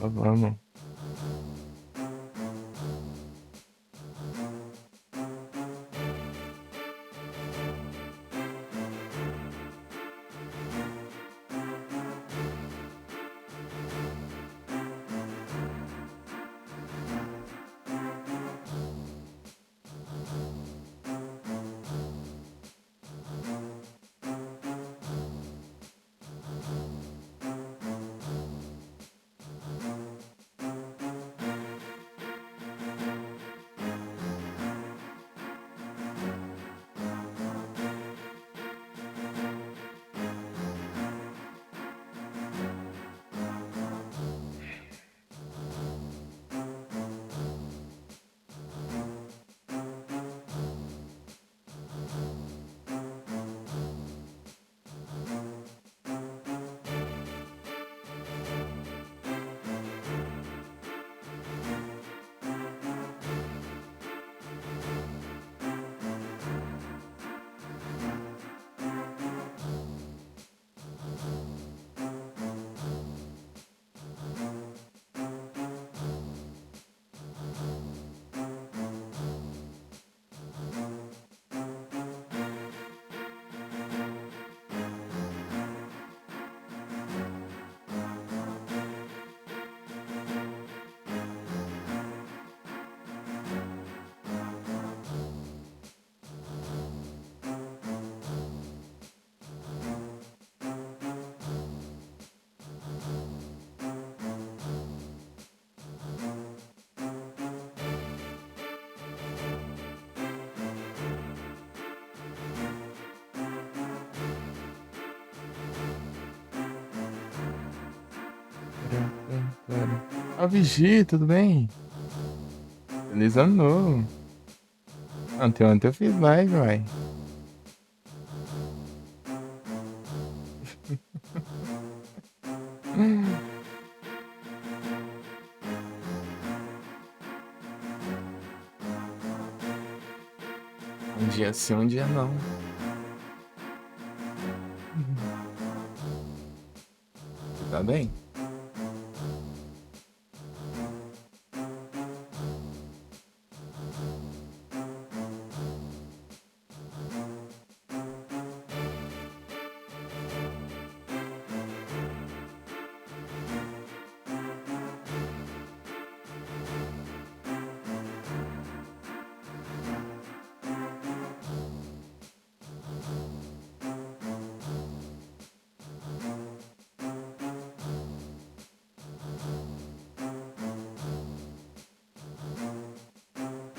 Vamos. Ó, Vigi, tudo bem? Feliz ano novo. Ontem eu fiz live, uai. Um dia sim, um dia não. Você tá bem?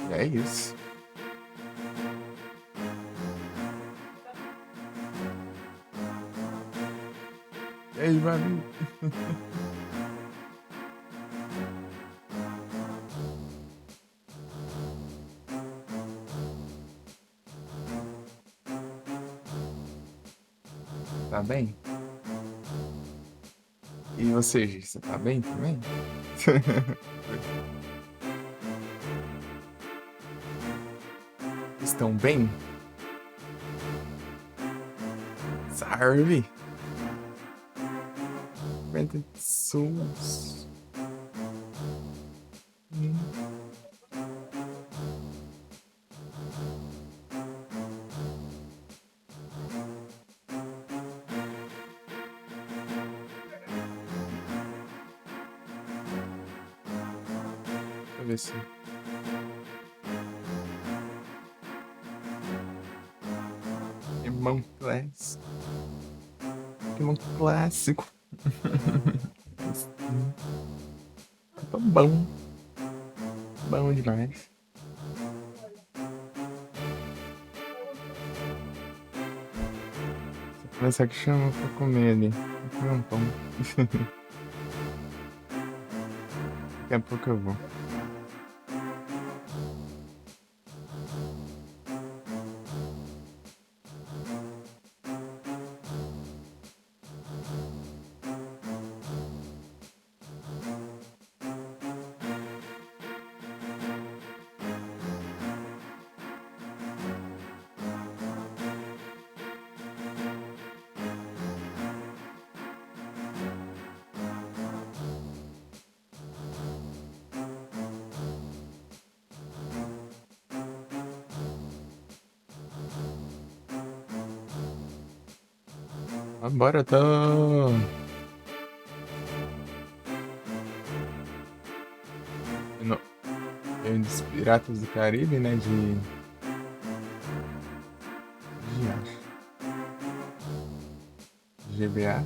É isso. E aí, Babi? Tá bem? E você, Gi, você tá bem também? Estão bem? Salve! Aguenta SUS. Deixa eu ver se. Irmão clássico. Irmão clássico. Tá bom. Bom demais. Se começar que chama pra comer ali. Vou comer um pão. Daqui a pouco eu vou. Vambora, tô. No... Tem dos Piratas do Caribe, né? Acho. GBA.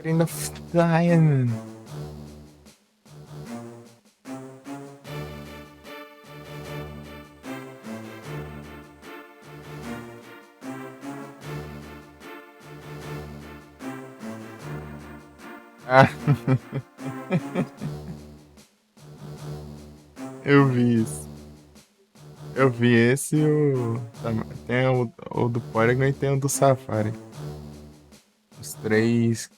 Ocarina of Time. Ah. Eu vi isso. Eu vi esse e o. Tem o do Polygon e tem o do Safari. Os três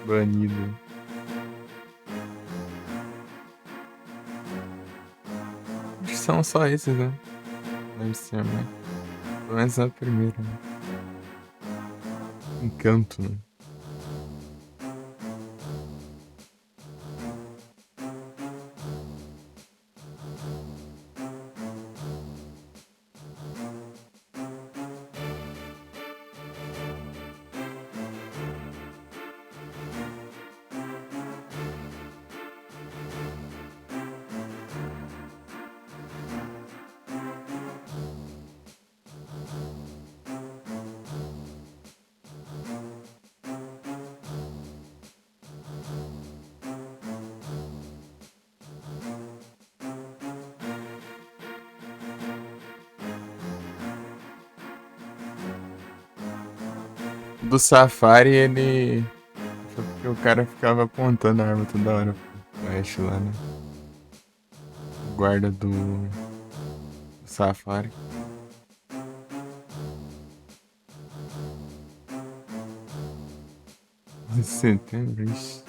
banidos. Acho que são só esses, né? Deve ser, né? Pelo menos a primeira, né? Encanto, né? Do Safari, ele. Foi porque o cara ficava apontando a arma toda hora pro Ash lá, né? O guarda do Safari. Setembro, ixi.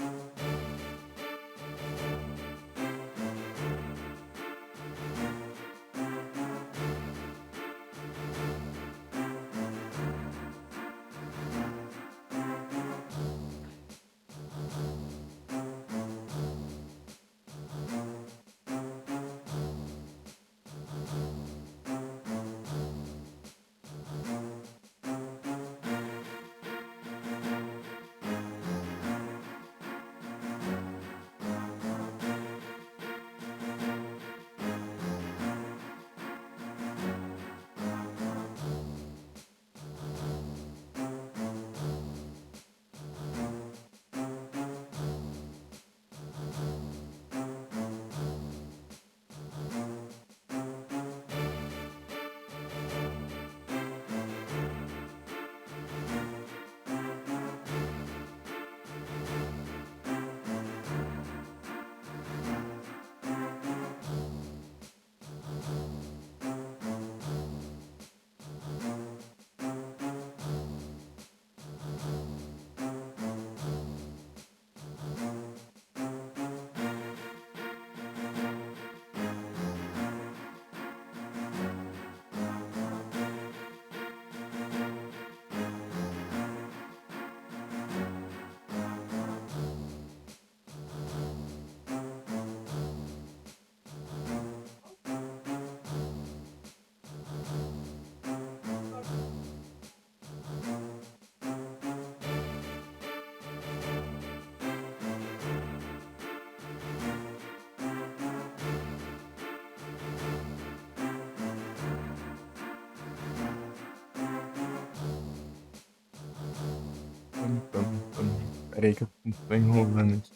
Peraí que eu tô enrolando aqui.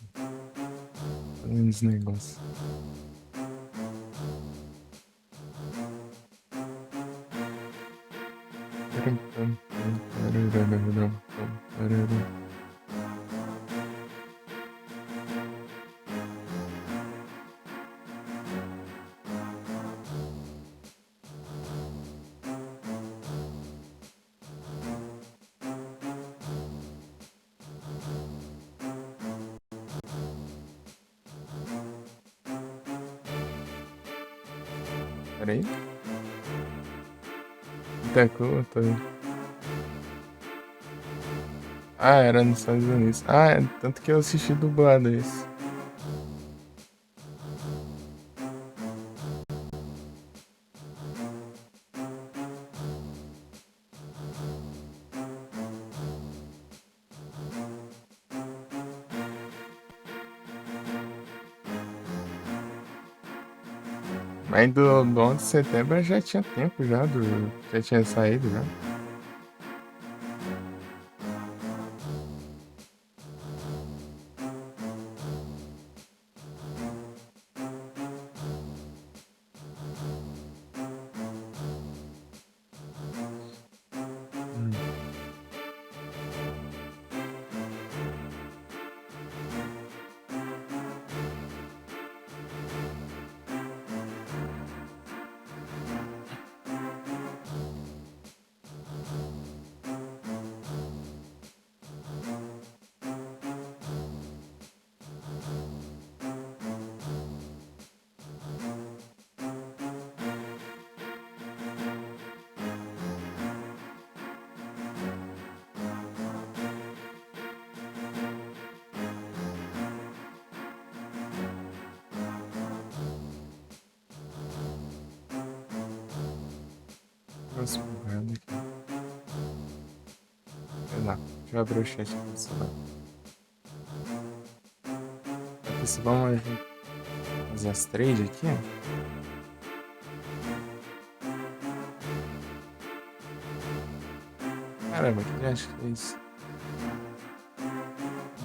Fazendo esse negócio. Peraí. Dakota. Ah, era nos Estados Unidos. Ah, tanto que eu assisti dublado esse. Mas do 11 de setembro já tinha tempo já, já tinha saído já. Hum. Nossa, burrando aqui. Sei lá. Deixa eu abrir o chat aqui do celular. Aqui, se vamos fazer as trade aqui. Caramba, que já acho que é isso.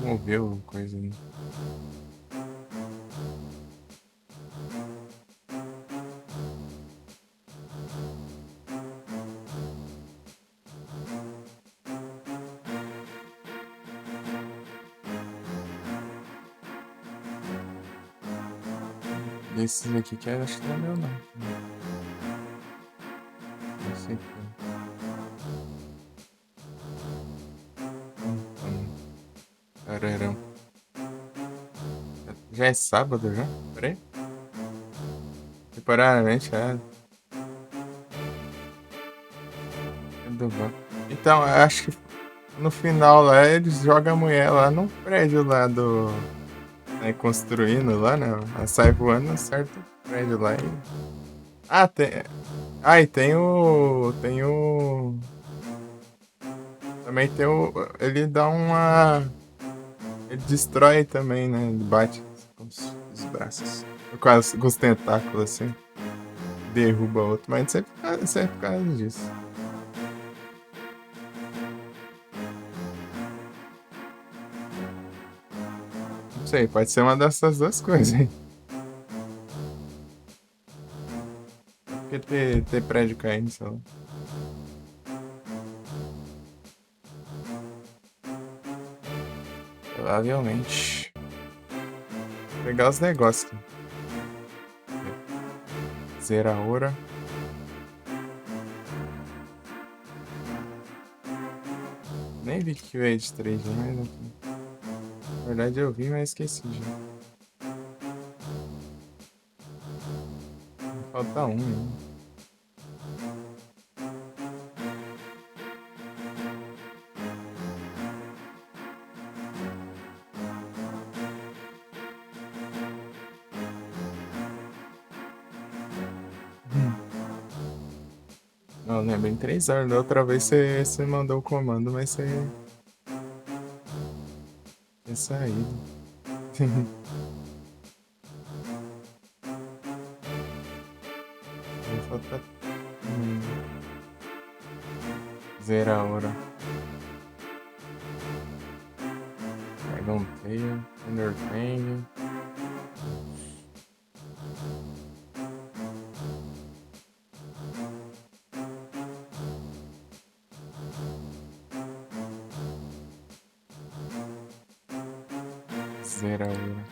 Moveu coisa aí. Desses aqui que eu acho que não é meu não. Esse aqui. Cararão. Já é sábado já? Peraí. Temporariamente é. É do banco. Então, eu acho que no final lá eles jogam a mulher lá no prédio lá do. Né, construindo lá, né? Ela sai voando no certo prédio lá e. Ah, tem. Ah, e tem o. Tem o. Também tem o. Ele dá uma. Ele destrói também, né? Ele bate com os braços. Com os tentáculos assim. Derruba outro. Mas sempre por causa disso. Não sei, pode ser uma dessas duas coisas, hein? Porque ter prédio caindo, sei lá. Provavelmente. Vou pegar os negócios aqui. Zera a hora. Nem vi que veio de 3, mas aqui. Na verdade eu vi, mas esqueci já. Falta um ainda. Não, lembro em 3 horas. Da outra vez você mandou o comando, mas você tinha saído. Falta. Hum, Zera a hora. Dragon Tail, Thunderfang. Zera a hora.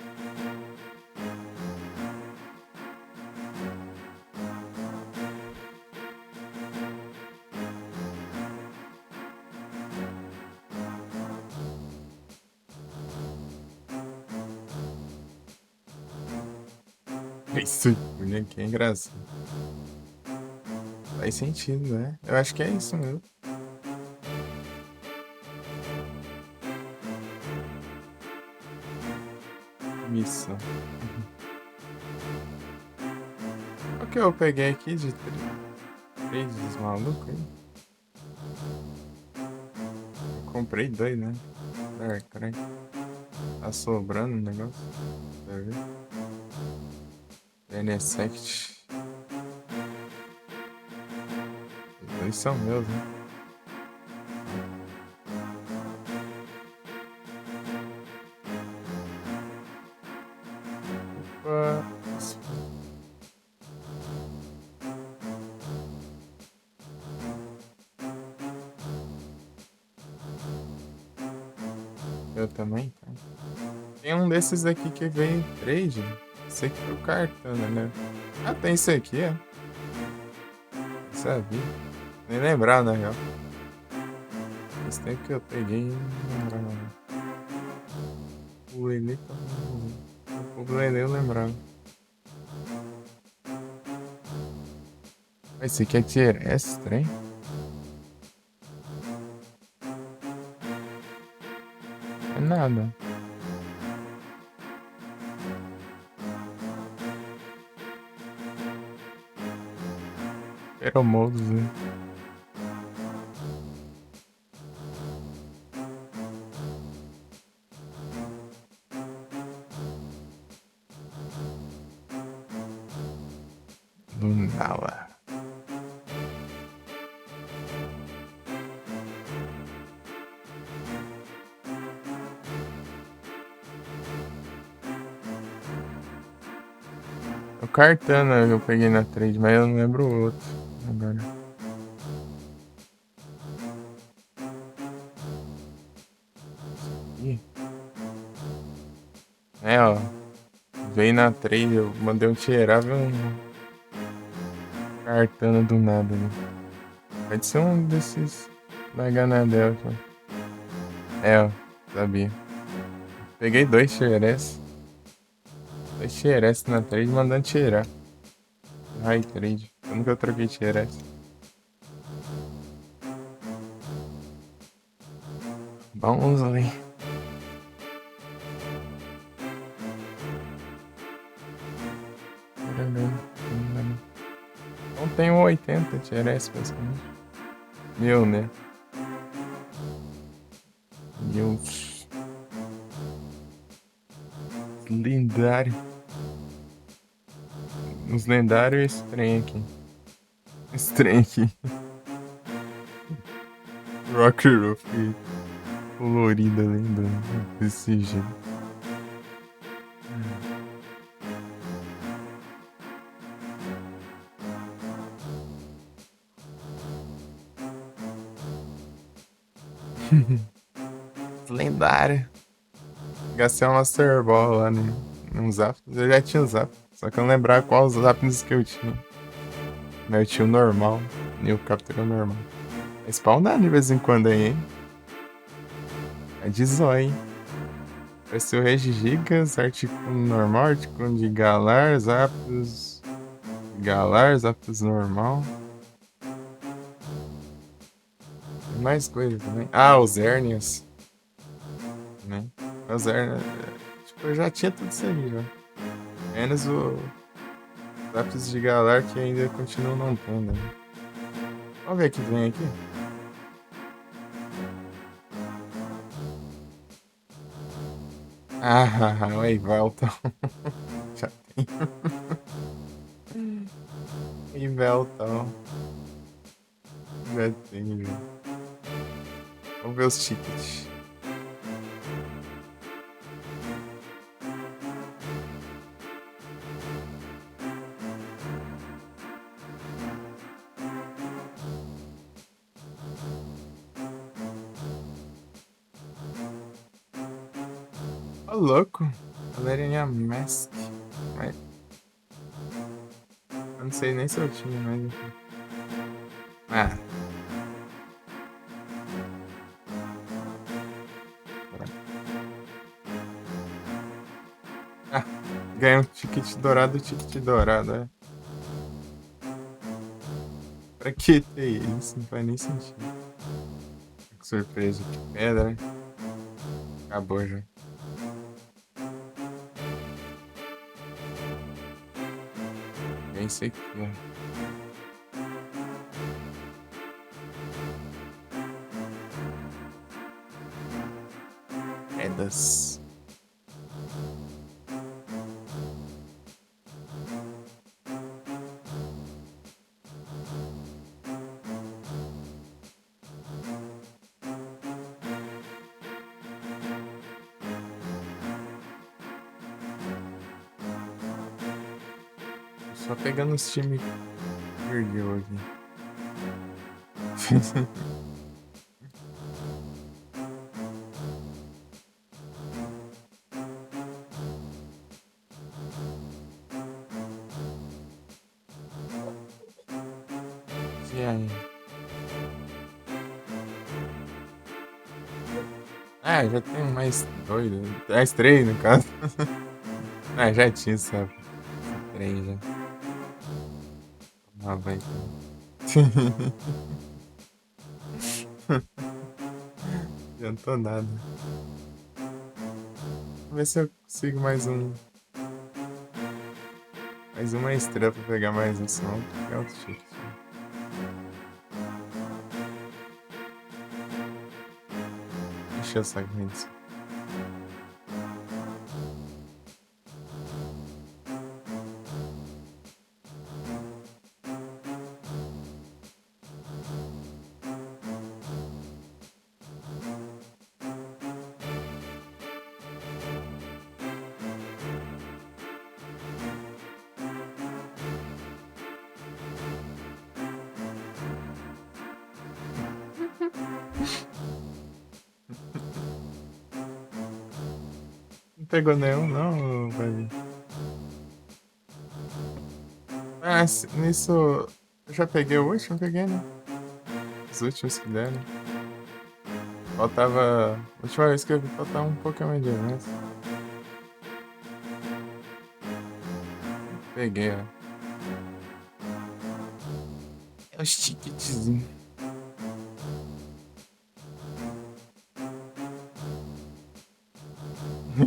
Isso aqui é engraçado. Faz sentido, né? Eu acho que é isso mesmo. Missão. O que eu peguei aqui de três malucos aí? Eu comprei dois, né? Caralho. Tá sobrando o negócio. Quer ver? NSect. Os dois são meus, né? Opa. Eu também, tá? Tem um desses aqui que veio em trade. Esse aqui foi o Cartana, né? Ah, tem esse aqui, ó. Sabia. Nem lembrar, na real. Esse tempo que eu peguei, não lembrava. Não. O Lele tá. O Lele eu lembrava. Esse aqui é tier extra, hein? É nada. Aeromodos, né? Lunala. O Cartana eu peguei na trade, mas eu não lembro o outro. Agora. Ih. É, ó. Veio na trade, eu mandei um tirar, viu? Um Cartana do nada ali. Pode ser um desses da Ganadel. É, ó. Sabia. Peguei dois Xeres. Dois Xeres na trade mandando tirar. High trade. Eu nunca troquei Xeres. Vamos ali. Então tem um 80 Xeres basicamente. Meu, né? Deus. Lendário. Os lendários e esse trem aqui. Esse trem aqui. Rocker Roof colorida lenda desse jeito. Lendário. Gastei uma Master Ball lá no Zap. Eu já tinha o Zap. Só que eu não lembrava qual os Zaps que eu tinha. Mas eu tinha o normal. E o capturou normal. É spawnar de vez em quando aí, hein? É de zóio, hein? Apareceu Regigigas, Articuno normal, Articuno de Galar, Zapdos. Galar, Zapdos normal. Tem mais coisa também. Ah, os Hernias. Né? Os Hernias. Tipo, eu já tinha tudo isso aí, já. Menos o Zapdos de Galar que ainda continua não tendo, né? Vamos ver o que vem aqui. Ah, o Eivelton. Já tem. Eivelton. Já tem, já. Vamos ver os tickets. Ô, louco. Galerinha Mask. Mas... eu não sei nem se eu tinha, mas enfim. Ah. Ah, Ganha um ticket dourado, é. Pra que ter isso? Não faz nem sentido. Que surpresa, que pedra. Acabou já. É isso aqui, ó. Pedras. Só pegando os times que perdeu aqui. E aí? Ah, já tem mais dois. Mais três, no caso. Ah, já tinha essa três já. Ah, vai. Adiantou nada. Vou ver se eu consigo mais um. Mais uma estrela pra pegar mais um som. Pegar outro ticket. Encher o saco disso. Não pegou nenhum, não, velho. Ah, nisso. Eu já peguei o último, peguei, né? Os últimos que deram. Faltava. A última vez que eu vi faltava um Pokémon de avanço. Peguei, ó. É os ticketzinhos.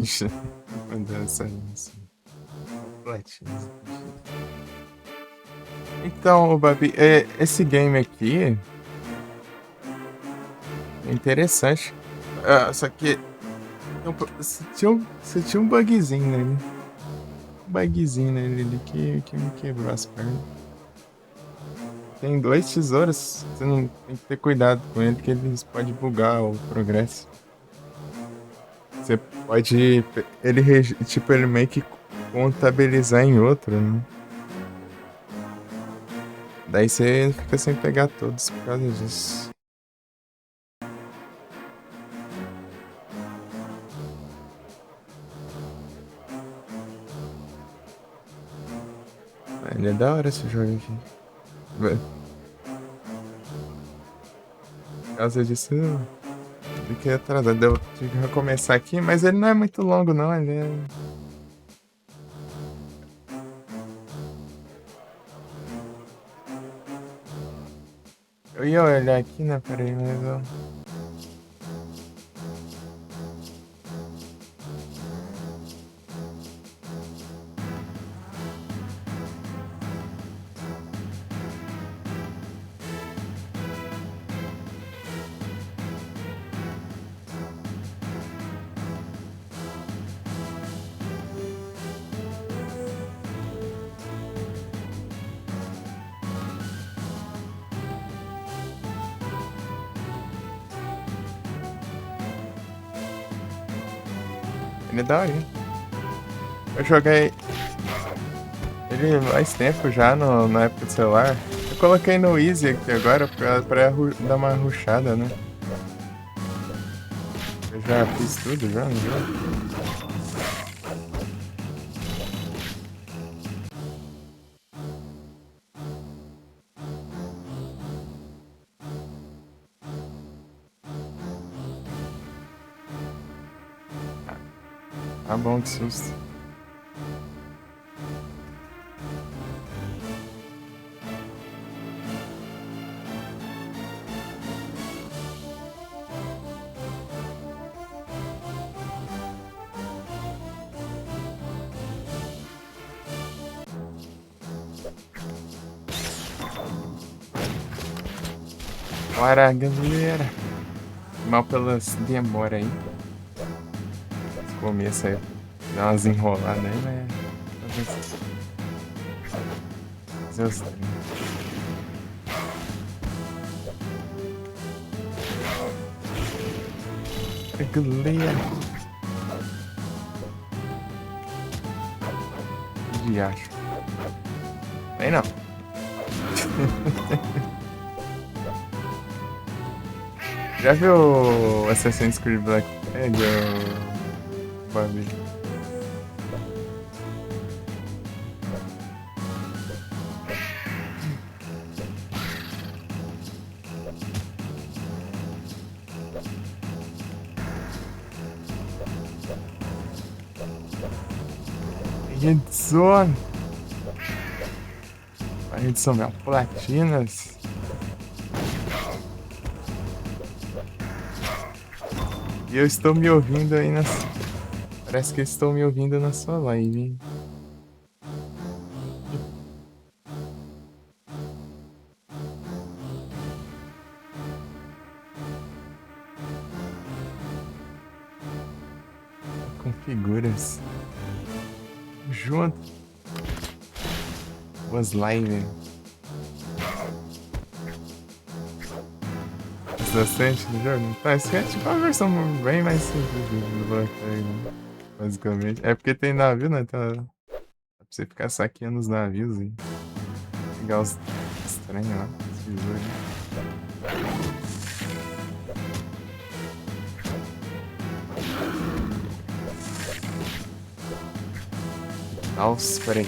Ixi, mandando essa isso. Platina. Então, Babi, esse game aqui é interessante. Ah, só que você tinha um bugzinho nele. Um bugzinho nele ali que me quebrou as pernas. Tem dois tesouros, você não tem que ter cuidado com ele, que eles podem bugar o progresso. Você pode. Tipo, ele meio que contabilizar em outro, né? Daí você fica sem pegar todos por causa disso. Ele é da hora esse jogo aqui. Por causa disso, fiquei atrasado. Eu tive que recomeçar aqui, mas ele não é muito longo, não. Ele é. Eu ia olhar aqui, né? Peraí, mas eu. Ele é da hora, hein? Eu joguei ele faz tempo já na época do celular. Eu coloquei no Easy aqui agora dar uma rushada, né? Eu já fiz tudo já, não já? Tá bom, que susto. Bora, galera. Mal pelas demora aí. Esse começo aí. Dá umas enroladas aí, mas. Fazer os treinos. Galera. De acho. Aí não. Já viu Assassin's Creed Black Flag, o Babi? Edson! Edson, minha platinas. E eu estou me ouvindo aí nas. Parece que eu estou me ouvindo na sua live, hein? Configuras. Junto. Was live. Bastante no jogo? Tá, esse é tipo uma versão bem mais simples do Black Flag, né? Basicamente. É porque tem navio, né? Então, dá pra você ficar saqueando os navios e pegar os estranhos lá, os tesouros. Nossa, peraí.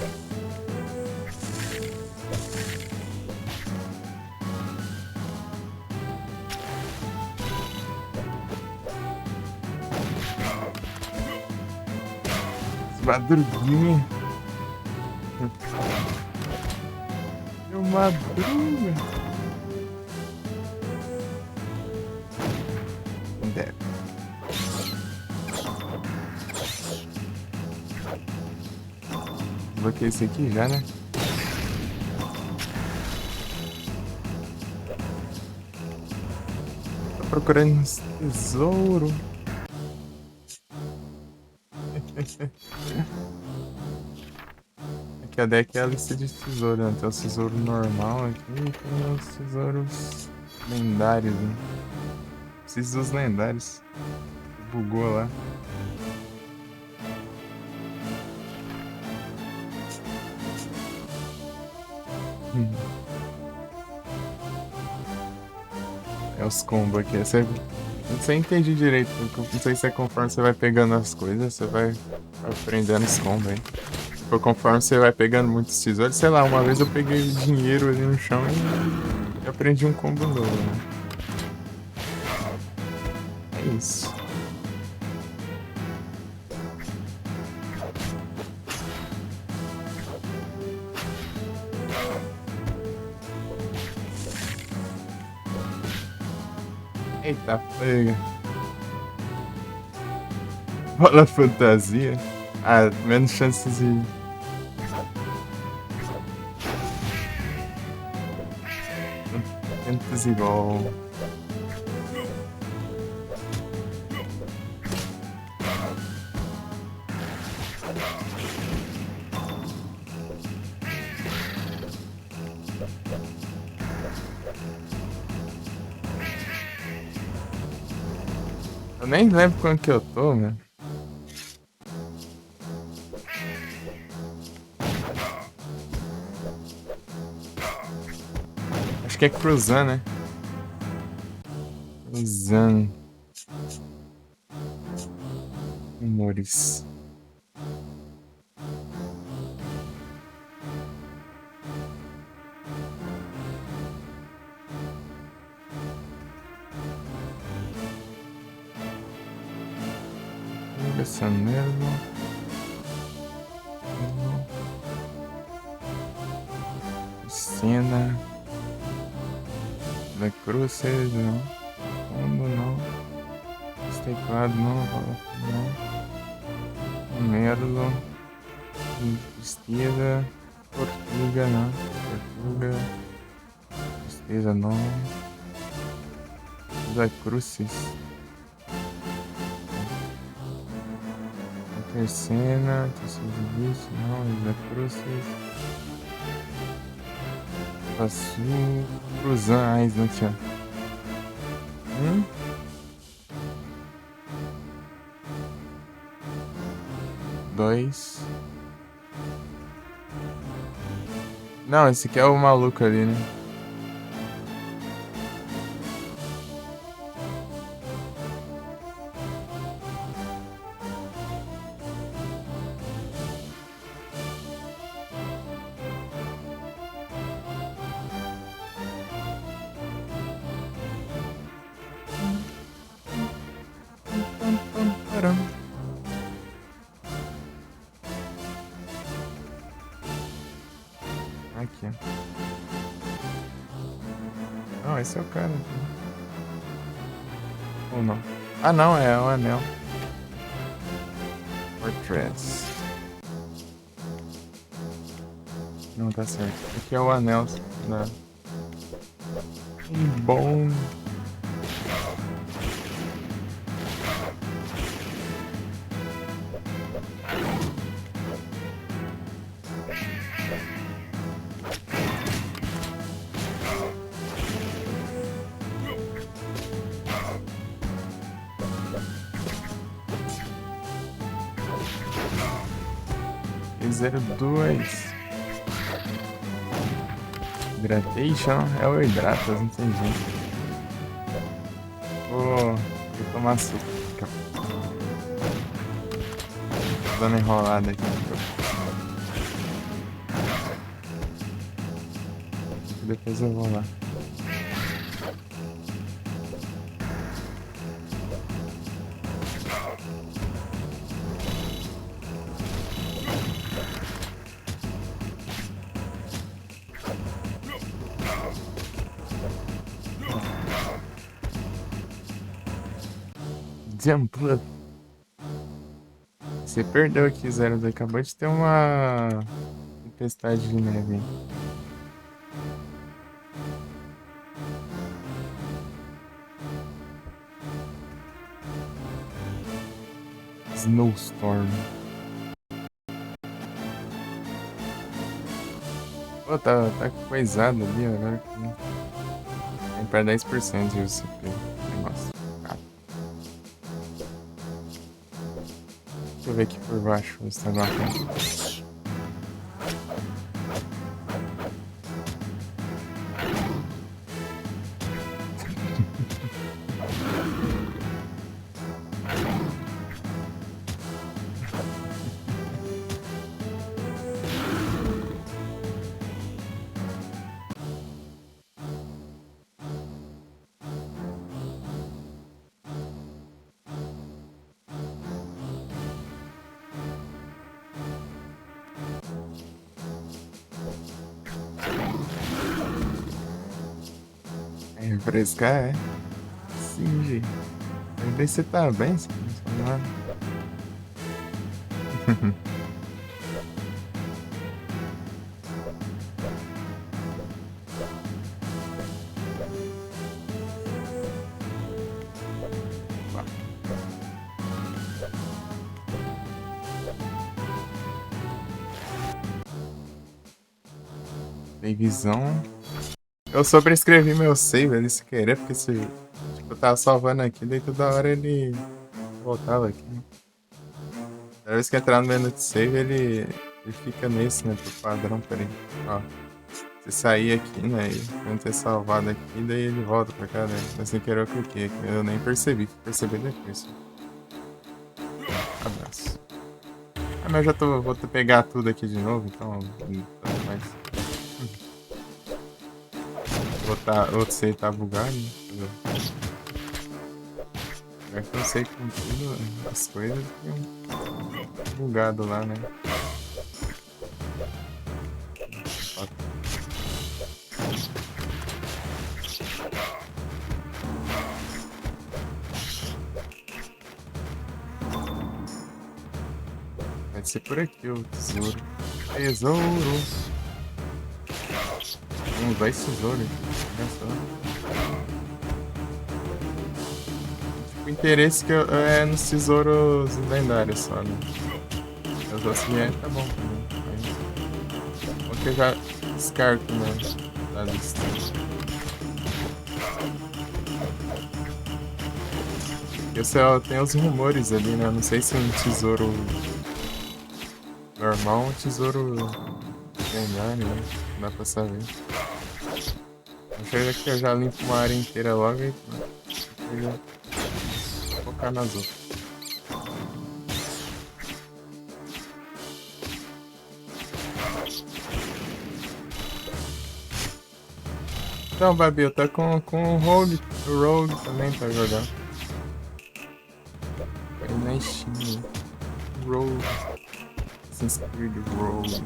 Madruguinha. Meu madruga. Deve. Bloqueei esse aqui já, né? Tô procurando uns tesouros. Aqui a deck é a lista de tesouro, né? Tem o tesouro normal aqui e tem os tesouros lendários, né? Preciso dos lendários. Bugou lá. É os combos aqui. Não sei entender direito. Não sei se é conforme você vai pegando as coisas, você vai aprendendo os combos aí. Tipo, conforme você vai pegando muitos tesouros, sei lá, uma vez eu peguei dinheiro ali no chão e aprendi um combo novo, né? É isso. Eita, pega. Bola fantasia. Ah, menos chances de. Fantasy Ball. Eu nem lembro quando que eu tô, mano. Acho que é cruzando, né? Cruzando. Amores. Essa mesmo. Cena. Da Cruces, não. Fundo, não. Esse teclado, não. Não. Merlo. Tristeza. Tortuga, não. Tortuga. Tristeza, não. Da Crucis. Tercena, terceiro de bicho, não, da Crucis. Passu, Cruzais, não tinha. Dois. Não, esse aqui é o maluco ali, né? Aqui. Não, esse é o cara. Ou não? Ah, não, é o anel. Fortress. Não, tá certo. Aqui é o anel. Né? Bom. E 02. Hydration é o Hidratas, não tem jeito. Vou tomar suco. Tô dando enrolada aqui. Depois eu vou lá. Jump. Você perdeu aqui, Zero. Acabou de ter uma tempestade de neve. Snowstorm. Pô, tá coisado ali agora. Tem pra 10% de UCP. Nossa, cara. Deixa eu ver aqui por baixo. Ver se tá bacana. É refrescar, é? Sim, gente. Mas daí você tá bem, você não sabe nada. Tem visão. Eu sobrescrevi meu save ali sem querer, porque se, tipo, eu tava salvando aqui, daí toda hora ele voltava aqui. Né? Toda vez que entrar no menu de save, ele fica nesse, né, pro padrão, peraí. Ó, você sair aqui, né, e não ter salvado aqui, daí ele volta pra cá, né? Mas sem querer eu cliquei aqui, eu nem percebi, percebi depois. Abraço. Ah, mas eu já vou pegar tudo aqui de novo, então tanto mais. Outro save tá bugado, né? É que eu sei com tudo as coisas que bugado lá, né? Vai ser por aqui o tesouro. Tesouro! Vamos 2 tesouros. Olha só. O interesse que é nos tesouros lendários só, né? Os outros vier tá bom também. Mas, porque eu já descarto, né? Da lista. Esse tem os rumores ali, né? Não sei se é um tesouro normal ou um tesouro lendário, né? Não dá pra saber. Deixa que eu já limpo uma área inteira logo e eu já vou focar nas outras. Então, Babi, eu tô com o Rogue também pra jogar. Aí na Steam. Rogue. Assassin's Creed Rogue.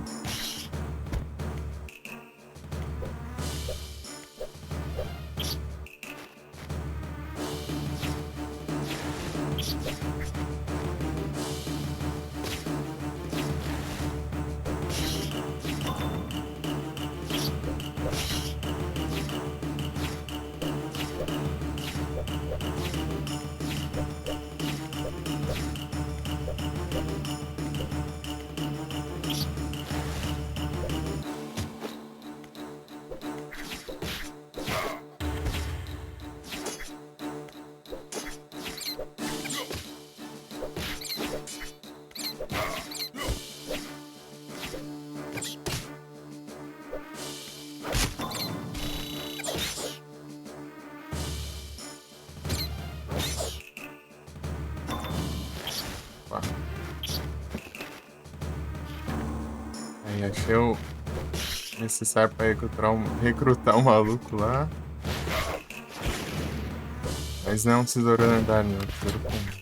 Opa. Aí achei o necessário pra recrutar um maluco lá. Mas não é um tesouro lendário, não. É um tesouro comum.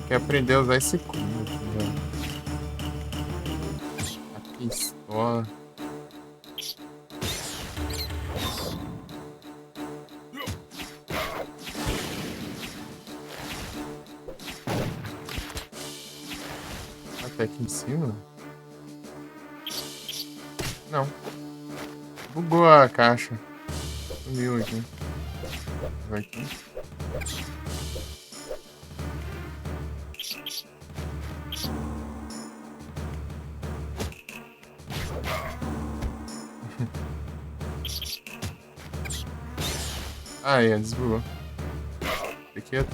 Quer aprender a usar esse combo, né? A pistola. Até aqui em cima? Não. Bugou a caixa. Sumiu aqui. Vai aqui. Ah, é, desbugou. Tem que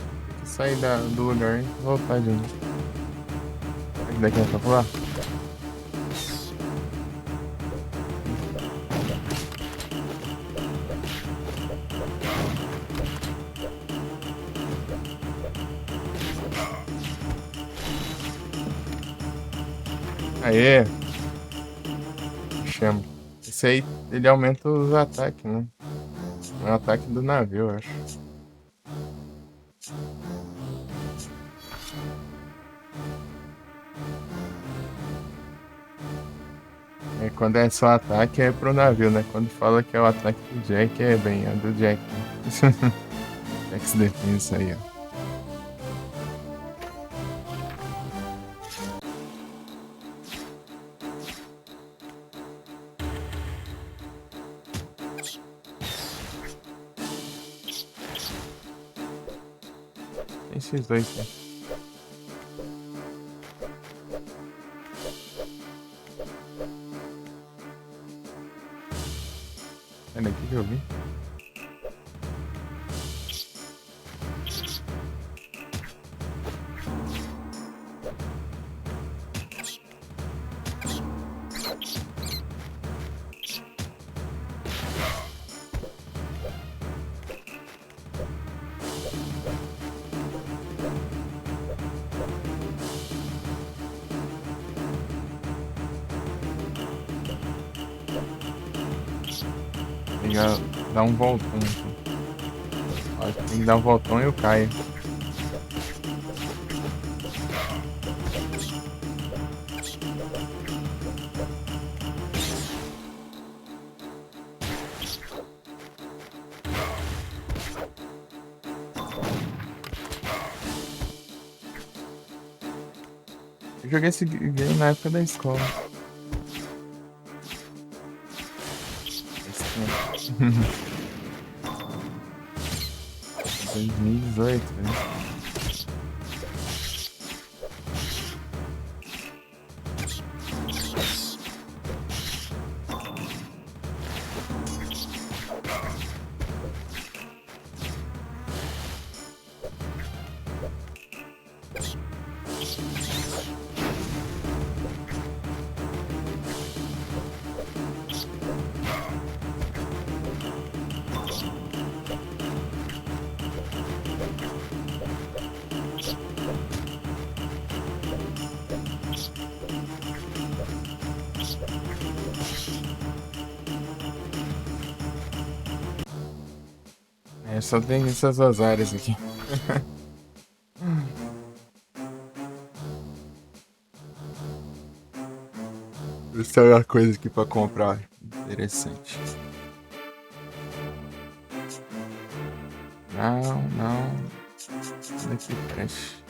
sair do lugar e voltar de novo. Daqui é pra pular? Aê! Chama. Esse aí, ele aumenta os ataques, né? É o ataque do navio, eu acho. É, quando é só ataque é pro navio, né? Quando fala que é o ataque do Jack, é bem, é do Jack. Né? Jack se define isso aí, ó. Tem esses dois, né? É daqui que eu vi. Tem que dar um voltão. Então. Acho que tem que dar um voltão e eu caio. Eu joguei esse game na época da escola. Faz tempo. 2018, né? É, só tem essas duas áreas aqui. Isso é uma coisa aqui pra comprar. Interessante. Não, não. Daqui preste.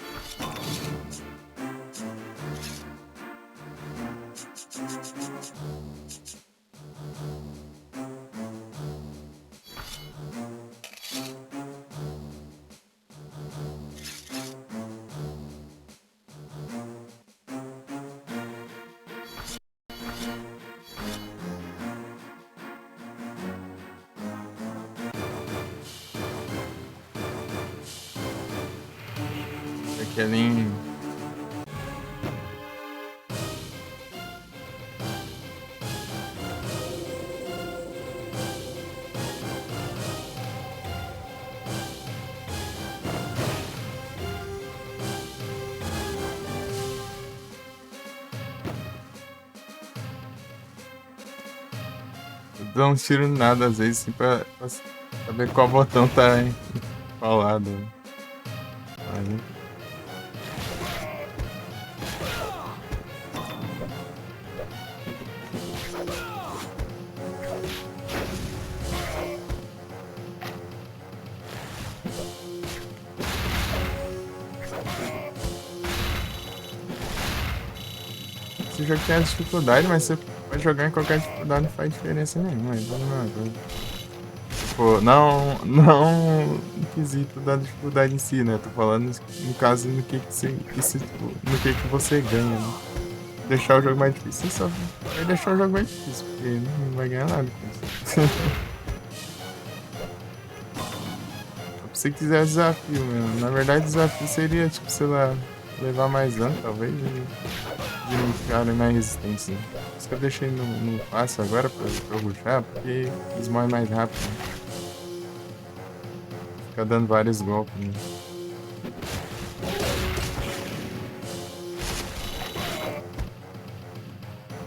Aqui é nem. Eu dou um tiro no nada às vezes, assim, pra saber qual botão tá falado. Aí. Esse jogo tem as dificuldades, mas você pode jogar em qualquer dificuldade, não faz diferença nenhuma. Então, não, tipo, não no quesito da dificuldade em si, né? Tô falando no caso no que você, tipo, no que você ganha, né? Deixar o jogo mais difícil, você só vai deixar o jogo mais difícil, porque não vai ganhar nada com isso. Se você quiser desafio mesmo. Na verdade, o desafio seria, tipo, sei lá, levar mais dano, talvez, e ficar mais resistência. Por isso que eu deixei no fácil agora pra eu rushar, porque eles morrem mais rápido, né? Fica dando vários golpes, né?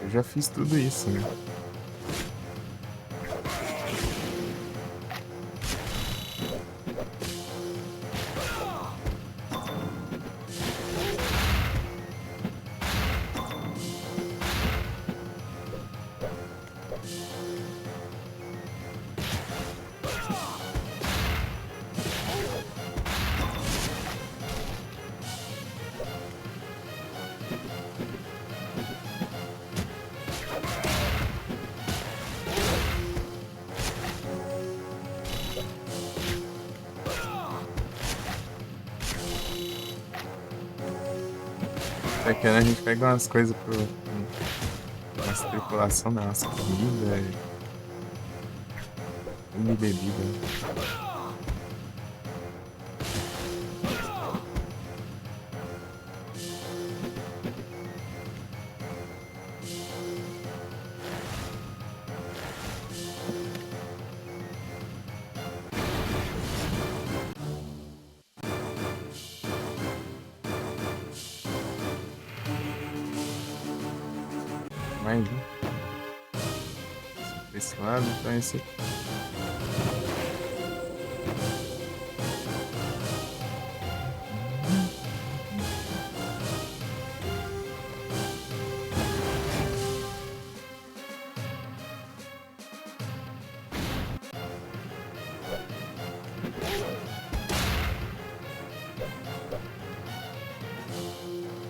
Eu já fiz tudo isso, né? Aqui a gente pega umas coisas nossa tripulação, né? Umas comidas e bebida. Mais um. Esse lado, então esse aqui.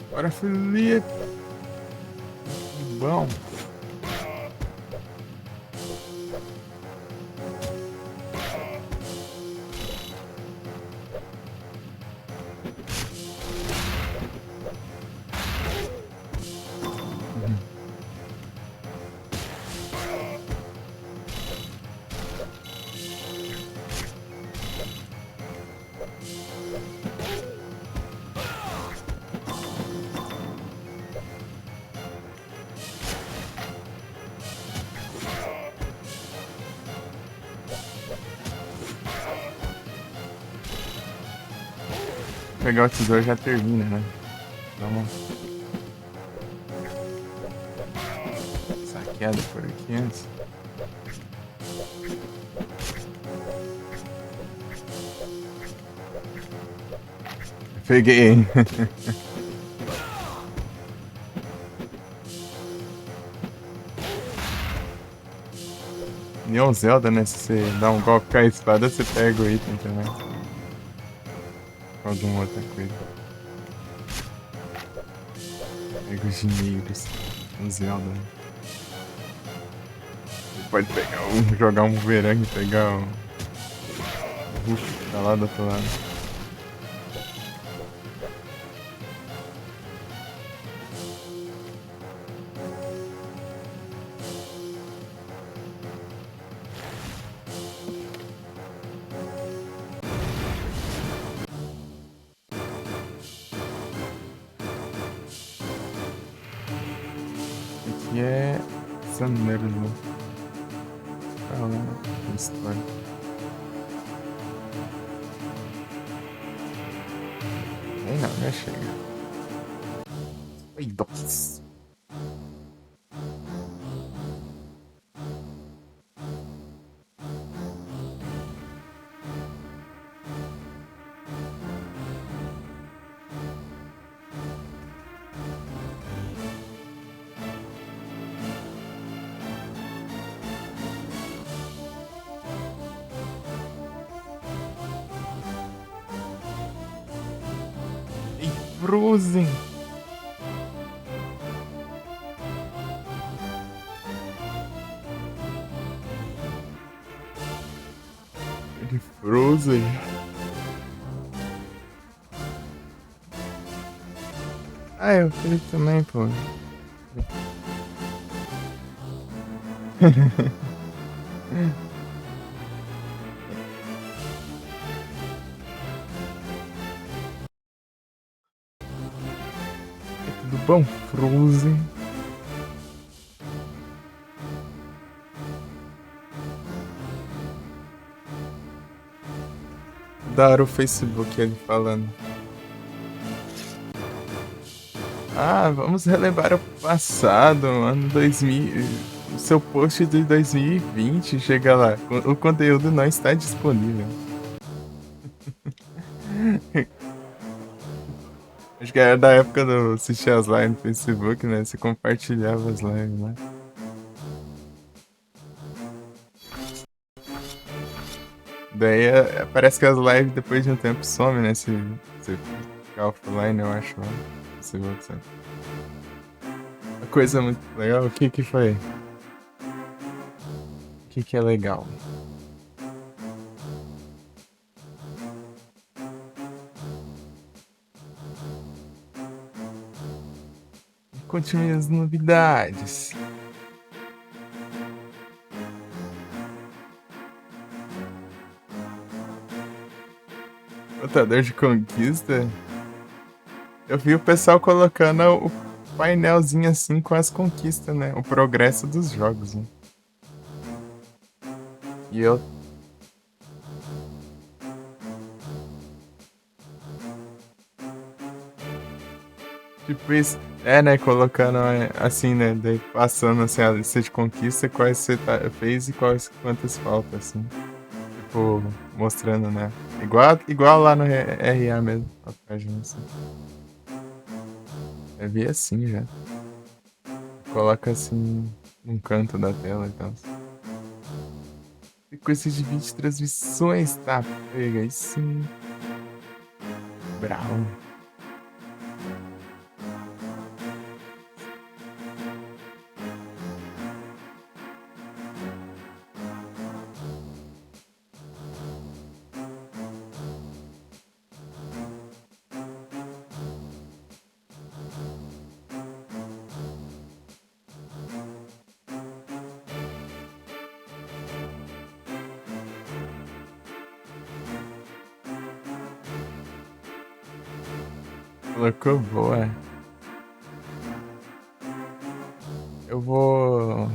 Bora, Felipe. Bom. Uhum. Pegar o tesouro já termina, né? Vamos saqueada por aqui antes. Peguei, hein? Neon Zelda, né? Se você dá um golpe com a espada, você pega o item também. Alguma outra coisa. Pega os dinheiros. No Zelda, né? Você pode pegar jogar um bumerangue e pegar o Hulk que tá lá do outro lado. Aqui é Sanerlo. Ah, lá, história. Nem não, né? Chega. Ai, dois. Ei, Frozen. Ele Frozen. Ah, eu queria também, pô. Tudo bom, Frozen? Da hora o Facebook ele falando. Ah, vamos relembrar o passado, ano 2000. O seu post de 2020, chega lá. O conteúdo não está disponível. Acho que era da época do assistir as lives no Facebook, né? Você compartilhava as lives, né? Daí parece que as lives depois de um tempo somem, né? Se você ficar offline, eu acho, lá. Facebook, sabe? Uma coisa muito legal, o que que foi? O que que é legal? Conte-me as novidades. Lutador de conquista? Eu vi o pessoal colocando o painelzinho assim com as conquistas, né? O progresso dos jogos, né? E eu. Tipo isso. É, né? Colocando assim, né? Daí passando assim a lista de conquista, quais você fez e quantas faltam, assim. Tipo, mostrando, né? Igual lá no RA mesmo, a página assim. Eu vi assim já. Coloca assim num canto da tela e tal. Sequência de 20 transmissões, tá? Pega aí sim. Brau. Colocou boa. Eu vou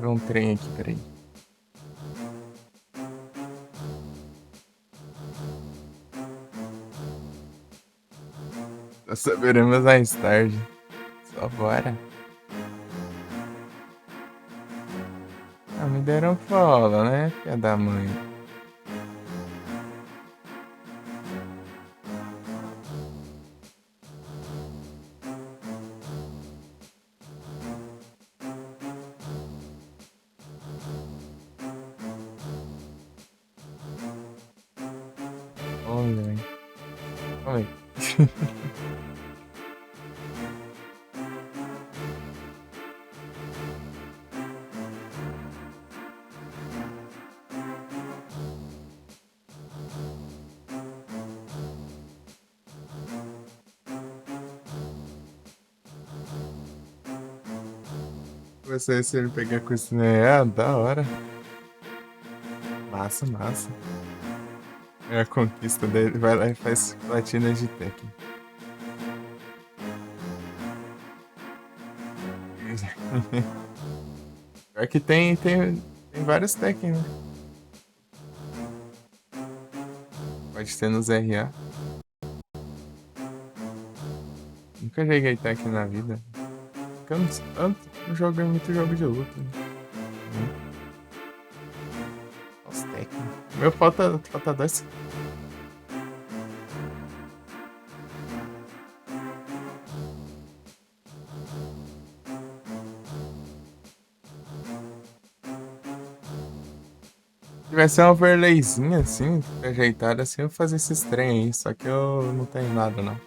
ver um trem aqui, peraí. Nós saberemos mais tarde. Só bora. Ah, me deram folga, né, filha da mãe? Olha, velho. Olha. Você se ele pegar com esse né? Da hora. Massa, massa. É a conquista dele. Vai lá e faz platina de tech. Pior que tem vários tech, né? Pode ter nos RA. Nunca joguei tech na vida. Porque eu não joguei muito jogo de luta. Né? Os tech. Meu falta dois. Se tivesse uma overlayzinha assim, ajeitada assim, eu fazia esses trem aí. Só que eu não tenho nada, não.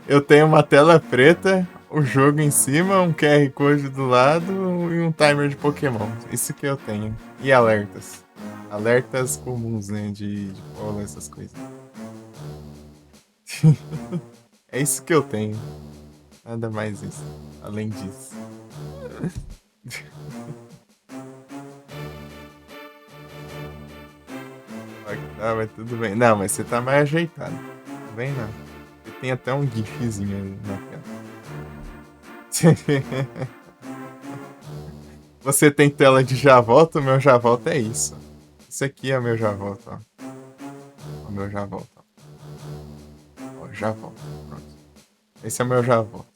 Eu tenho uma tela preta, o jogo em cima, um QR Code do lado e um timer de Pokémon. Isso que eu tenho. E alertas. Alertas comuns, né? De cola, essas coisas. É isso que eu tenho. Nada mais isso. Além disso. Ah, mas tudo bem. Não, mas você tá mais ajeitado. Tudo bem, não. Você tem até um gifzinho aí na tela. Você tem tela de já volta, o meu já volta é isso. Isso aqui é o meu já volta, ó. O meu já volta, ó. Ó, já volta. Pronto. Esse é o meu já volta.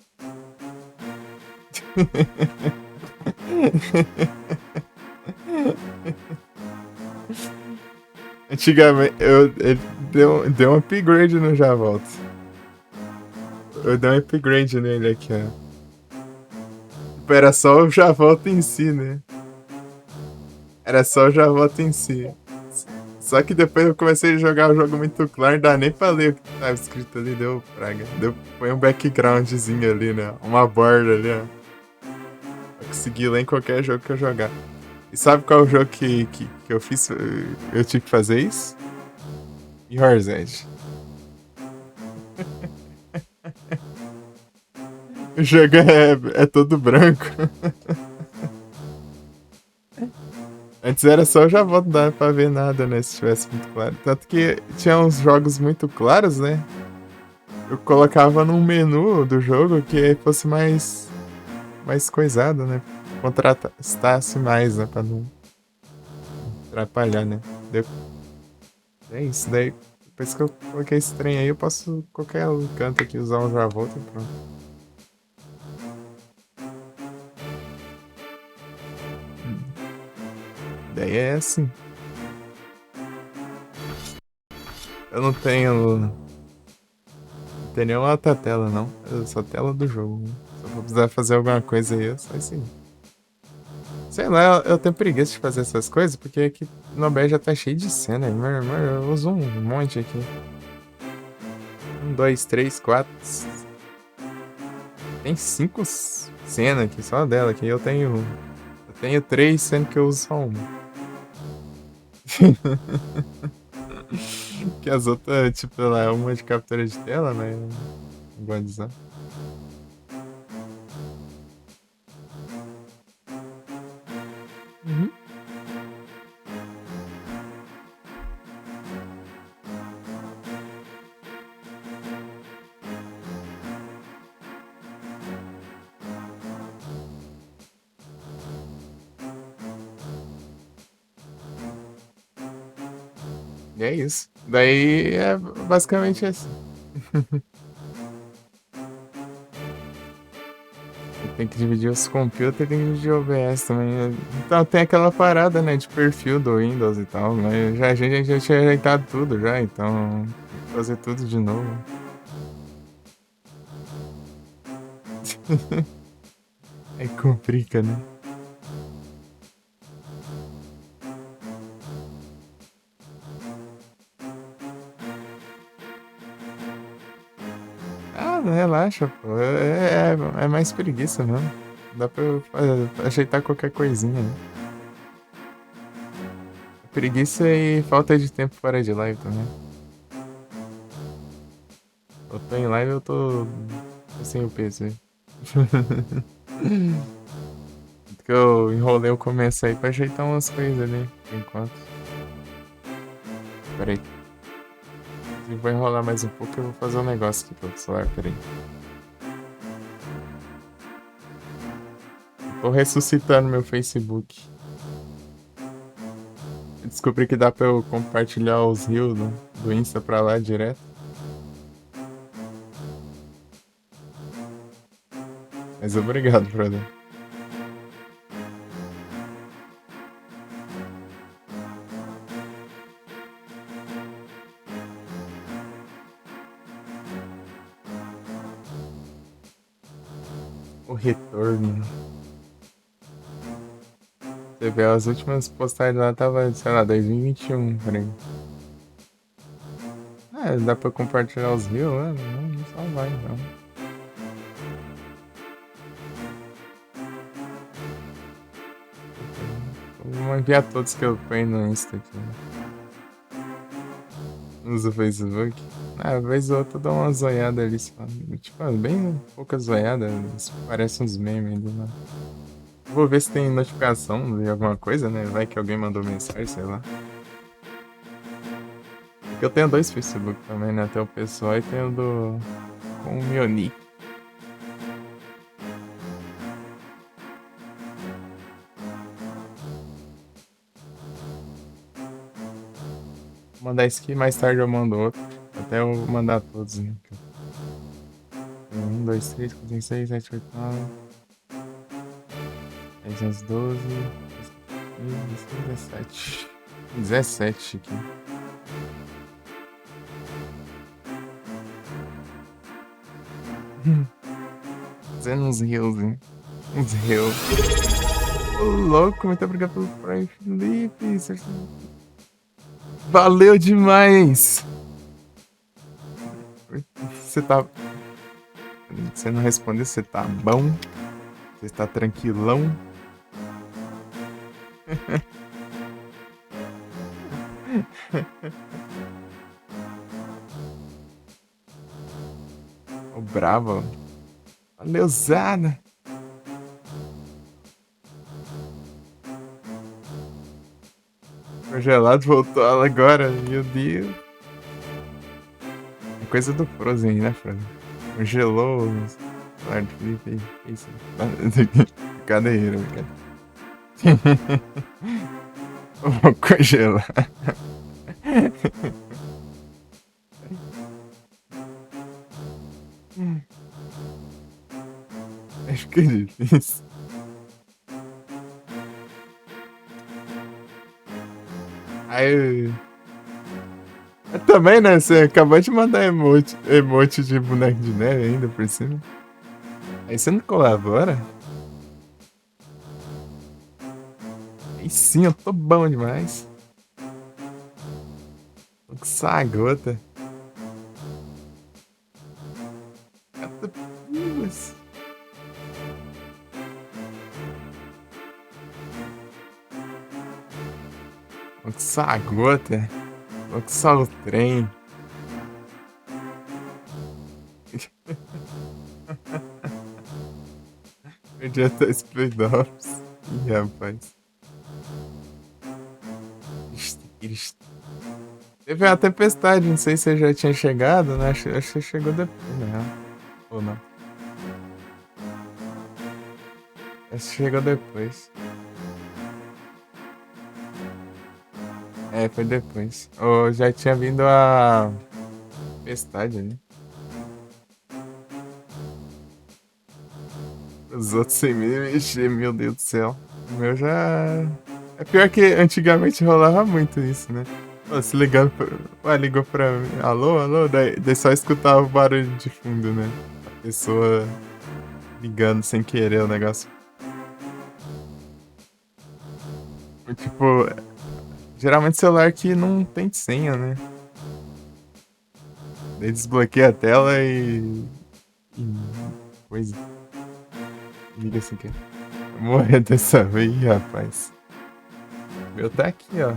Antigamente, ele deu um upgrade no já volta. Eu dei um upgrade nele aqui, ó. Tipo, era só o já volta em si, né? Era só o já volta em si. Só que depois eu comecei a jogar o jogo muito claro, não dá nem pra ler o que tava escrito ali, deu praga. Foi um backgroundzinho ali, né? Uma borda ali, ó. Pra conseguir ler em qualquer jogo que eu jogar. E sabe qual é o jogo que eu fiz? Eu tive que fazer isso? Mirror's Edge. O jogo é todo branco. Antes era só eu já vou dar pra ver nada, né? Se tivesse muito claro. Tanto que tinha uns jogos muito claros, né? Eu colocava num menu do jogo que fosse mais coisado, né? Contrastasse mais, né? Pra não atrapalhar, né? Deu- É isso, daí. Depois que eu coloquei esse trem aí, eu posso qualquer canto aqui usar um já volta e pronto. Daí é assim. Eu não tenho nenhuma outra tela, não. Eu só tela do jogo. Se eu for precisar fazer alguma coisa aí, eu só assim. Sei lá, eu tenho preguiça de fazer essas coisas, porque aqui no BR já tá cheio de cena. Eu uso um monte aqui. Um, dois, três, quatro. Tem cinco cenas aqui, só dela aqui. Eu tenho três, sendo que eu uso só uma. Que as outras, tipo, lá, uma de captura de tela, né? Não gosto de usar. Uhum. E é isso. Daí é basicamente assim. Tem que dividir os computers e tem que dividir o OBS também. Então tem aquela parada, né, de perfil do Windows e tal, mas já, a gente já tinha ajeitado tudo já, então tem que fazer tudo de novo. Aí complica, né? Ah, relaxa, pô. É mais preguiça mesmo. Dá pra eu ajeitar qualquer coisinha, né? Preguiça e falta de tempo fora de live também. Eu tô em live, eu tô sem o PC. Porque eu enrolei o começo aí pra ajeitar umas coisas ali, por enquanto. Pera aí. Eu vou enrolar mais um pouco e eu vou fazer um negócio aqui pelo celular, pera aí. Tô ressuscitando meu Facebook. Eu descobri que dá pra eu compartilhar os reels do Insta pra lá direto. Mas obrigado, brother. O retorno. Você vê, as últimas postagens lá tava, sei lá, 2021, peraí. É, dá pra compartilhar os reels, né? Não só vai, não. Vou enviar todos que eu ponho no Insta aqui. No Facebook. Ah, vez ou outra eu dou uma zoiada ali só. Tipo, bem pouca zoiada. Parece uns memes ali, né? Vou ver se tem notificação de alguma coisa, né? Vai que alguém mandou mensagem, sei lá. Porque eu tenho dois Facebook também, né? Tem o pessoal e tem o do. Com o meu nick. Vou mandar esse aqui, mais tarde eu mando outro. Até eu mandar todos, né? 1, 2, 3, 4, 5, 6, 7, 8, 9, 10, 11, 12, 15, 16, 17. 17 aqui. Fazendo uns reels, hein? Uns reels. Ô, louco, muito obrigado pelo Prime, Felipe. Valeu demais! Você tá. Você não respondeu, você tá bom? Você está tranquilão? Ô, bravo. Valeuzada! Congelado voltou agora, meu Deus. É coisa do Frozen, né, Frozen? Congelou o celular do Felipe aí. Que isso? Brincadeira, brincadeira. Vou congelar. Acho que é difícil. Aí. Também, né? Você acabou de mandar emote de boneco de neve ainda por cima. Aí você não colabora? Aí sim, eu tô bom demais. Tô com sagota. Catapilas. Tô com sagota. Tô com só o trem. Perdi até esse Playdorps. Ih, rapaz. Triste. Teve uma tempestade, não sei se você já tinha chegado, né? Acho que você chegou depois, né? Ou não? Acho que chegou depois. É, foi depois. Eu já tinha vindo a tempestade, né? Os outros sem me mexer, meu Deus do céu. O meu já. É pior que antigamente rolava muito isso, né? Pô, se ligando pra... Ué, ligou pra mim. Alô, alô? Daí só escutava o barulho de fundo, né? A pessoa ligando sem querer o negócio. Tipo, geralmente celular que não tem senha, né? Daí desbloqueia a tela e coisa. Liga sem querer. Vou morrer dessa vez, rapaz. O meu tá aqui, ó.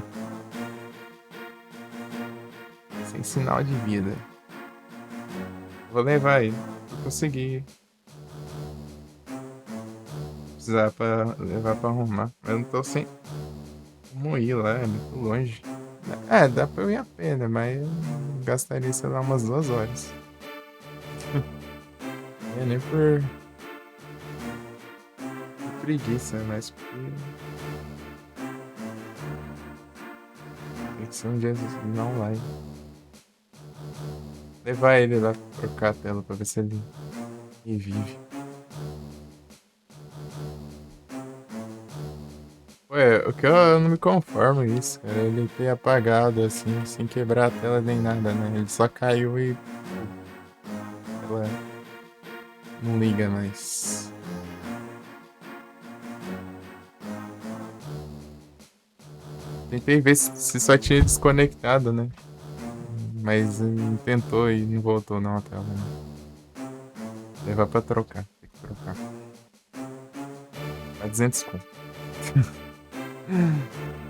Sem sinal de vida. Vou levar ele. Eu consegui precisar pra levar pra arrumar. Mas eu não tô sem como ir lá, é muito longe. É, dá pra eu ir a pé, né? Mas eu gastaria, sei lá, umas 2 horas. É nem por preguiça, mas porque tem que ser um dia não vai. Levar ele lá pra trocar a tela pra ver se ele revive. Ué, o que eu não me conformo é isso, cara. Ele ter apagado assim, sem quebrar a tela nem nada, né? Ele só caiu e ela não liga mais. Tentei ver se só tinha desconectado, né? Mas tentou e não voltou não a tela. Né? Levar pra trocar. Tem que trocar. Tá 200 conto.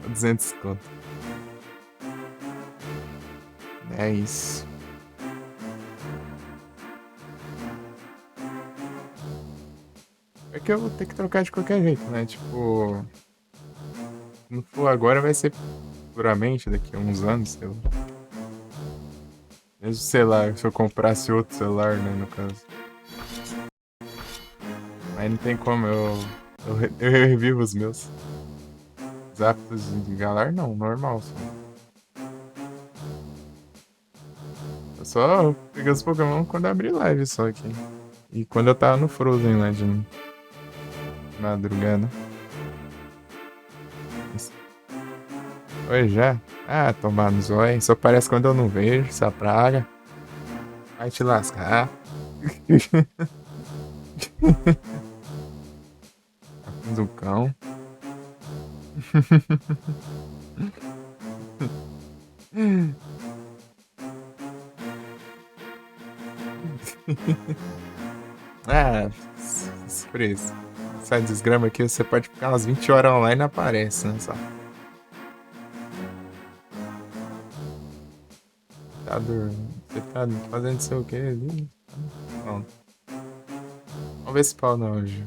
200 conto. É isso. É que eu vou ter que trocar de qualquer jeito, né? Tipo, se não for agora, vai ser futuramente, daqui a uns anos, sei lá. Mesmo, sei lá, se eu comprasse outro celular, né, no caso. Mas não tem como, eu revivo os meus. Os hábitos de galar, não, normal só. Eu só peguei os Pokémon quando abri live só aqui. E quando eu tava no Frozen lá de madrugada. Oi, já? Ah, tomar no zóio. Só parece quando eu não vejo essa praga. Vai te lascar. Do cão. Ah, surpresa. Essa desgrama aqui, você pode ficar umas 20 horas online e aparece, né? Só. Tá dormindo. Você tá fazendo sei o que ali? Pronto. Vamos ver se pau não hoje.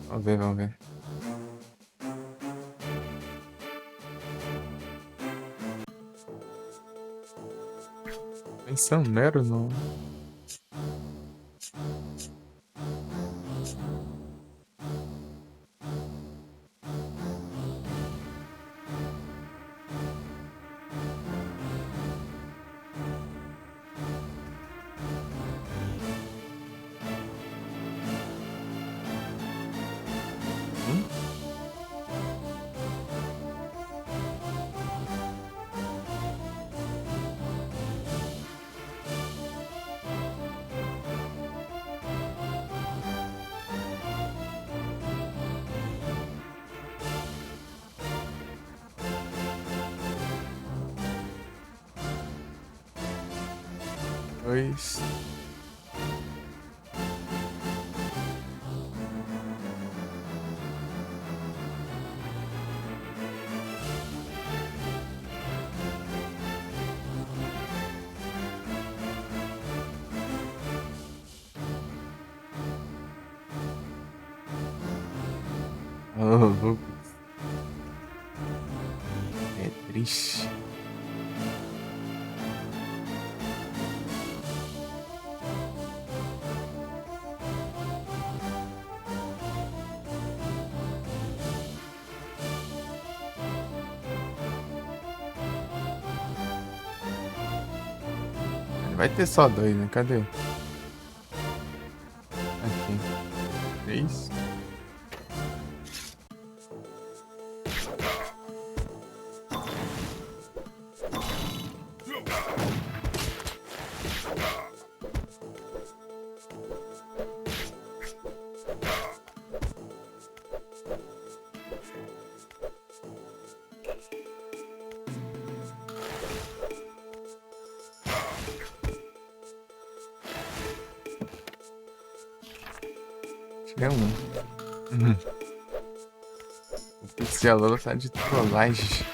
Vamos ver, vamos ver. Pensando mero, não. Hum? Dois. Oh, Lucas. É triste. vai ter só dois, né? Cadê? Aqui. 3. Tirei um. Uhum. O Pixelolo tá de trollagem.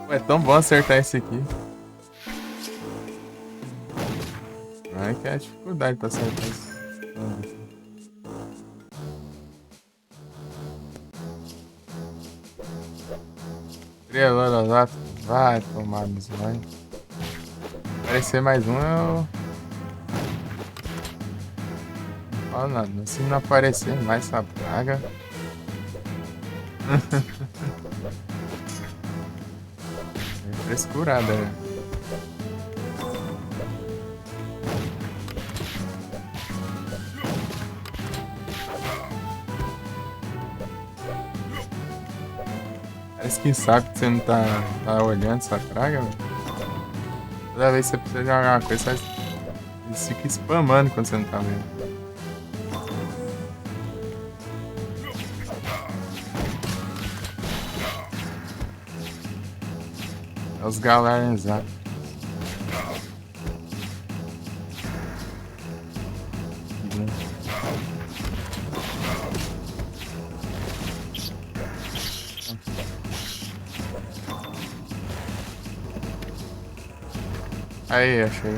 É tão bom acertar esse aqui. Ai, que é a dificuldade pra acertar isso. Trelololato. Vai tomar nos vai. Aparecer mais um eu. Não falo nada. Se não aparecer mais essa praga. É frescurada, né? Parece que sabe que você não tá olhando essa praga, velho. Toda vez que você precisa jogar uma coisa, eles ficam spamando quando você não tá vendo. É os galarzados. Aí, achei.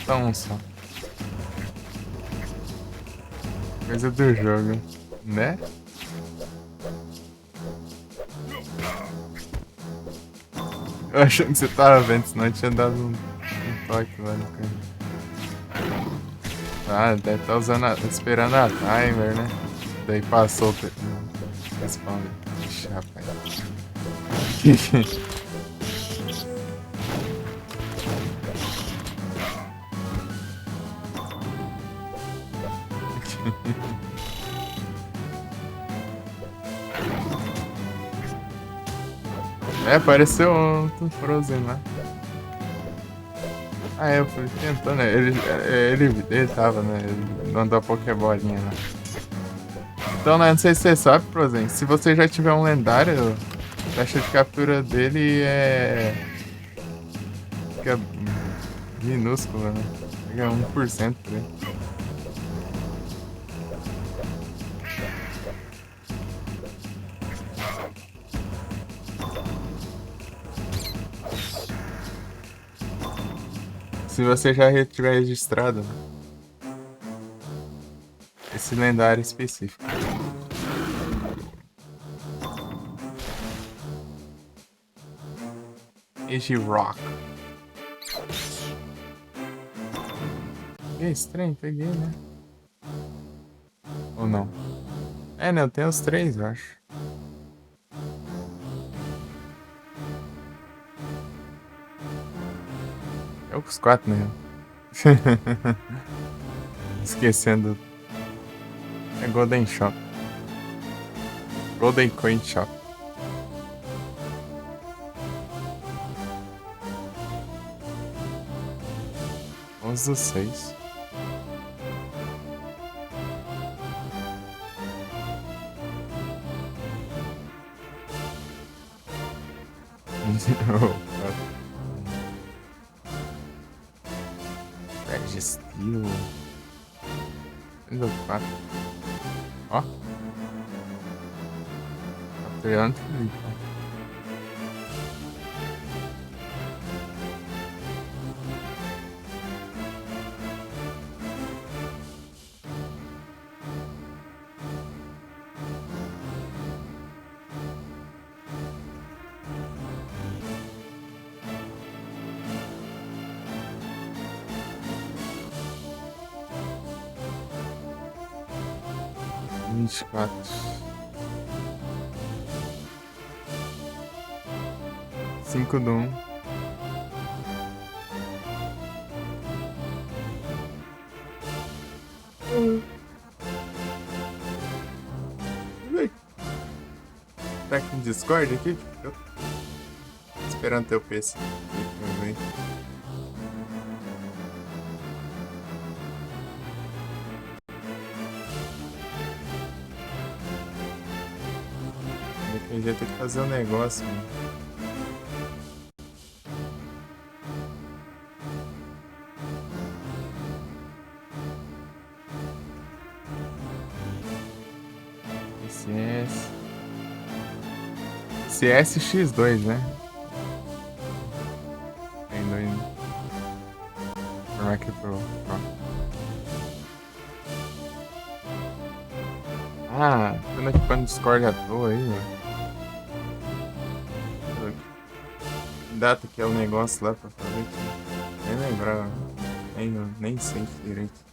Falta um só. Coisa do jogo, né? Eu achando que você tava vendo, senão eu tinha dado um toque lá no canto. Ah, deve estar esperando a timer, né? Daí passou o respawn. Ixi, rapaz. É, apareceu outro Frozen lá. Ah, eu fui tentando, né? Ele tava, né? Ele mandou a Pokébolinha lá. Então, né, não sei se você sabe, Frozen, se você já tiver um lendário, a taxa de captura dele fica minúscula, né? Fica 1% por aí. Se você já tiver registrado, né? Esse lendário específico. Age Rock. Que estranho, peguei, né? Ou não? É, né? Eu tenho os 3, eu acho. Eu com os 4 mesmo. Esquecendo. É Golden Shop. Golden Coin Shop. 11/6. Registeel. 4. Ó. Capturando tudo. 24. 5/1. Tá com Discord aqui? Eu tô esperando teu PC. Eu já tenho que fazer um negócio, mano. CSX2, né? Tem dois. Mac Pro. Ah, tô aqui no Discord à toa aí, mano. Que data que é o negócio lá pra fazer? Nem lembrava. Nem sei direito.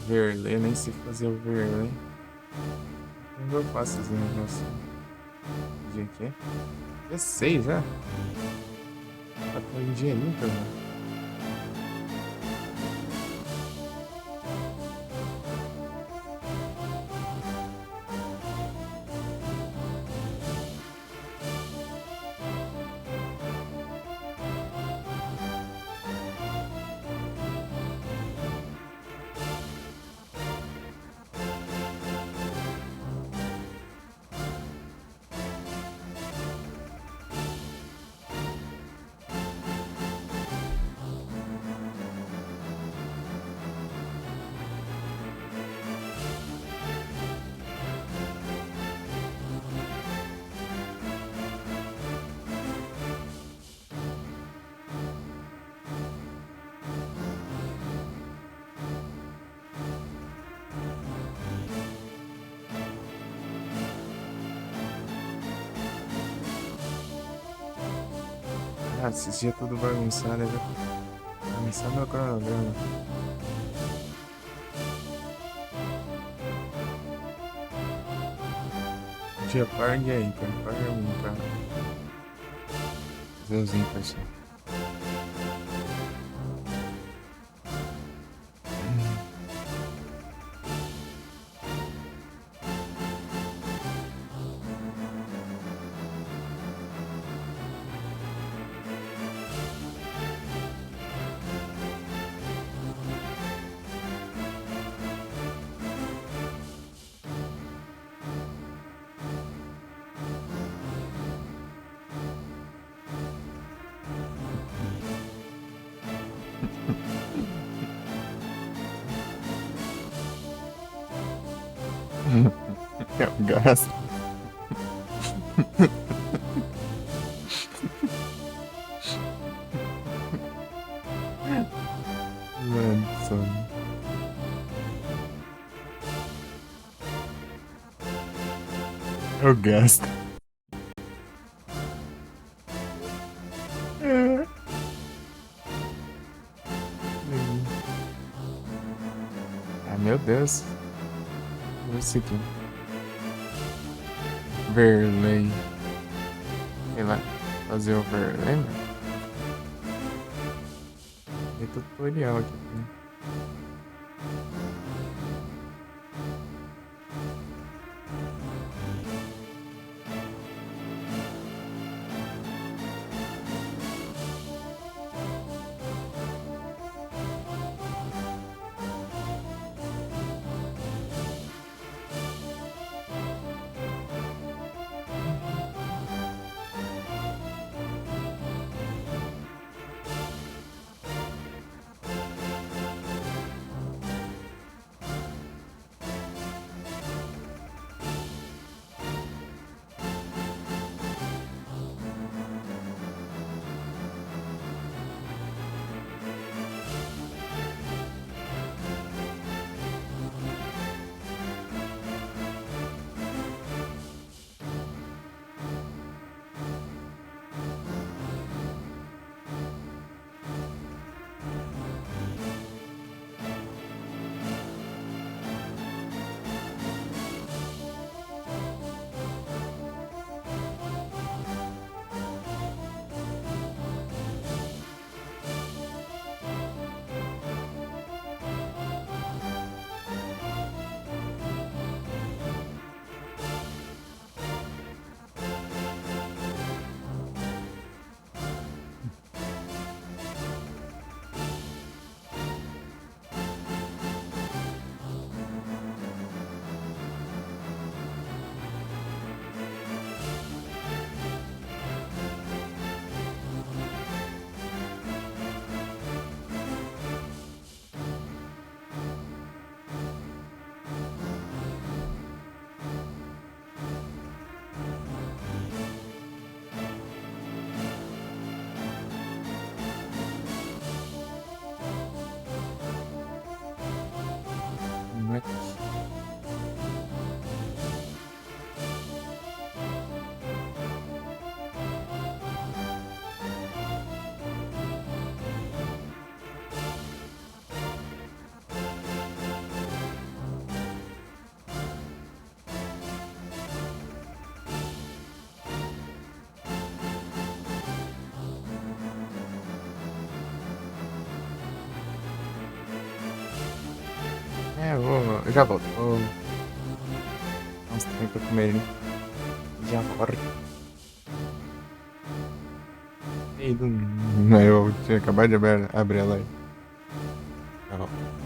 Verlê, nem sei fazer o verlê. Como eu faço esse negócio? Dia que é? Dia 6 já? Tá com um dinheirinho, cara. Ah, esses dias tudo bagunçado, né? Bagunçar meu cronograma. Dia par e aí, cara. Par é um, cara. Fazer os ímpares. É um gasto. Mano, eu gasto. Ah, meu Deus. Esse aqui. Verlei. Sei lá. Fazer o verlei, mano. Tem tutorial aqui. Né? Eu já volto. Vou dar uns trem pra comer ali. Já volto. Ei, não, eu tinha acabado de abrir ela aí. Já volto.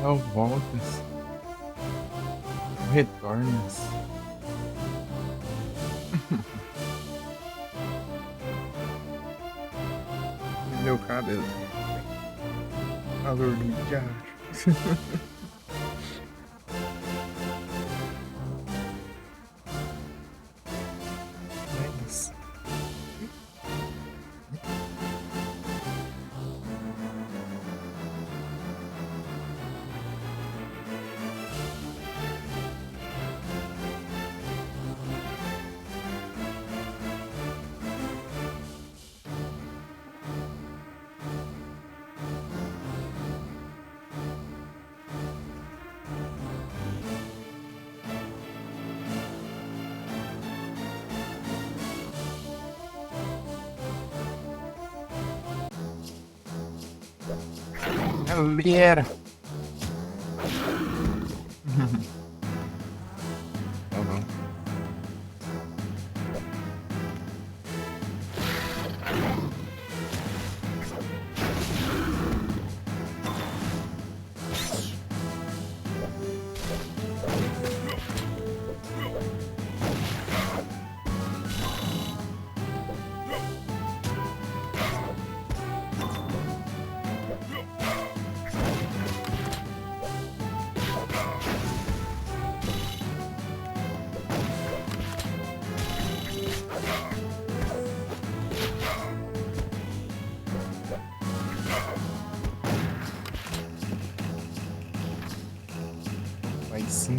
Não voltas. Retornas. Meu cabelo. Valor do diário. É isso. Galera. Tá bom. Vai sim.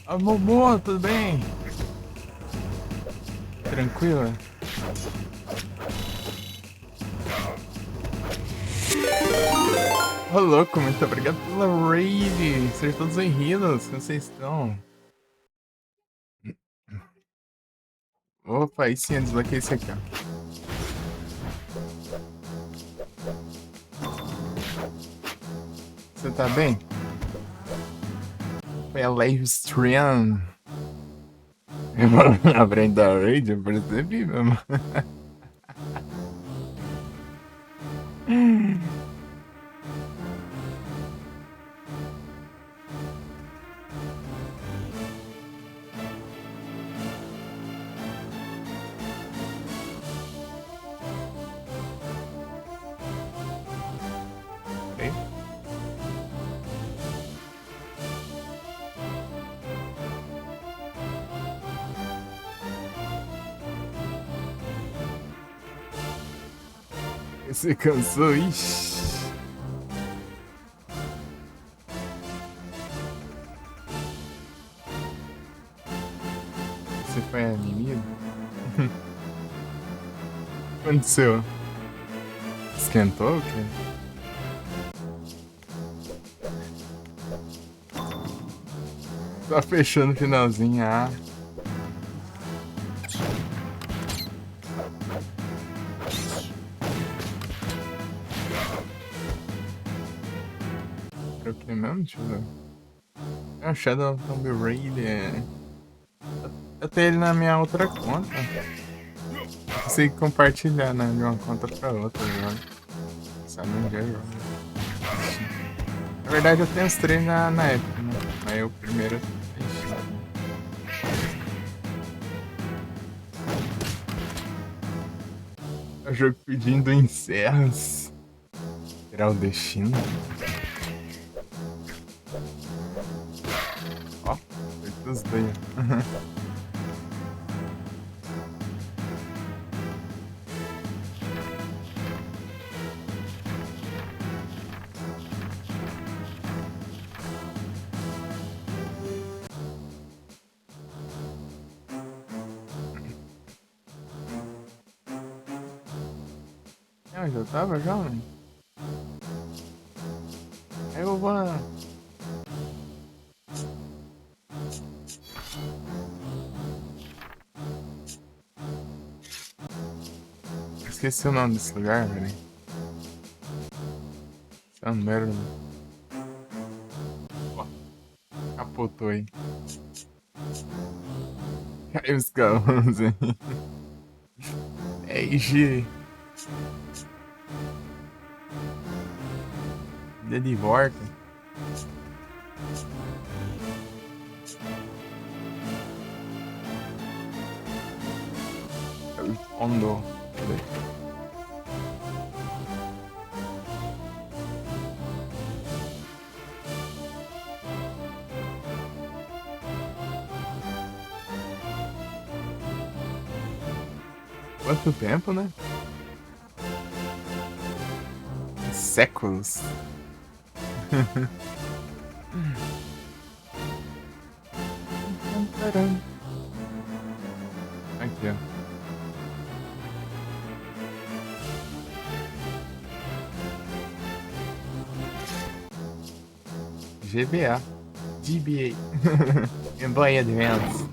Ah, Momô, tudo bem? Tranquilo? Ô, louco, muito obrigado pela raid. Sejam todos bem-vindos. Como vocês estão? Opa, aí sim, eu desbloqueei esse aqui, ó. Você tá bem? Foi a live stream. A Brenda Raid, eu percebi mesmo. Ok. Você cansou? Ixi. Você foi animido? O que aconteceu? Esquentou o quê? Tá fechando o finalzinho, ah. Era o que mesmo? Deixa eu ver. É o Shadow of Tomb Raider. Eu tenho ele na minha outra conta. Eu consigo compartilhar, né? De uma conta pra outra, né? Sabe onde é, jogo? Na verdade, eu tenho os três na Epic, né? Aí o primeiro. Ixi. É o jogo pedindo encerras. Será o destino? Ó, foi os dois. Ah, já tava já, mano? Aí eu vou. Esqueci o nome desse lugar, velho. Essa merda. Ó, capotou aí. Caiu os galões aí. É G. Ilha de volta. Ondo. Cadê? Quanto tempo, né? Séculos. Aqui, ó. GBA. GBA. Game Boy Advance.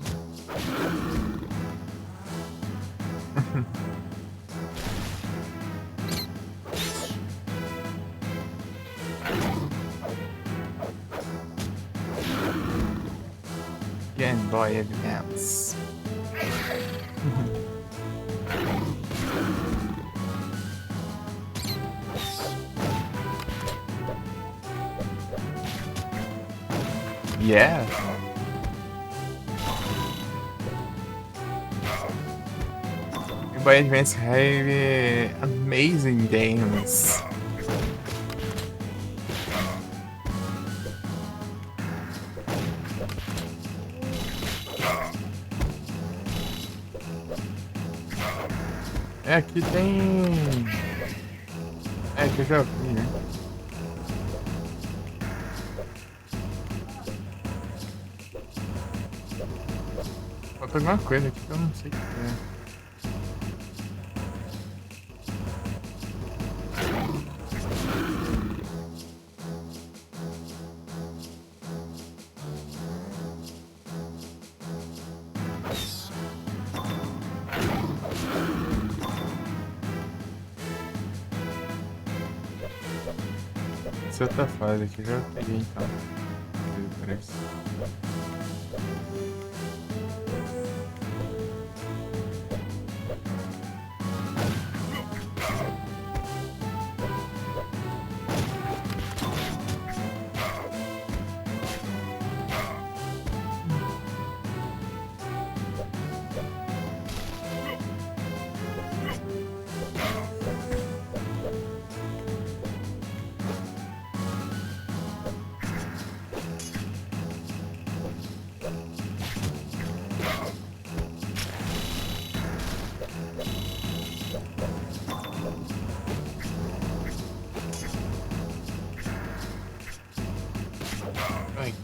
Game Boy Advance. Yeah. Game Boy Advance have amazing games. É, aqui tem... É, que eu já vi, né? Falta alguma coisa aqui que eu não sei o que é. Essa outra fase aqui eu já peguei então. Parece. Ai.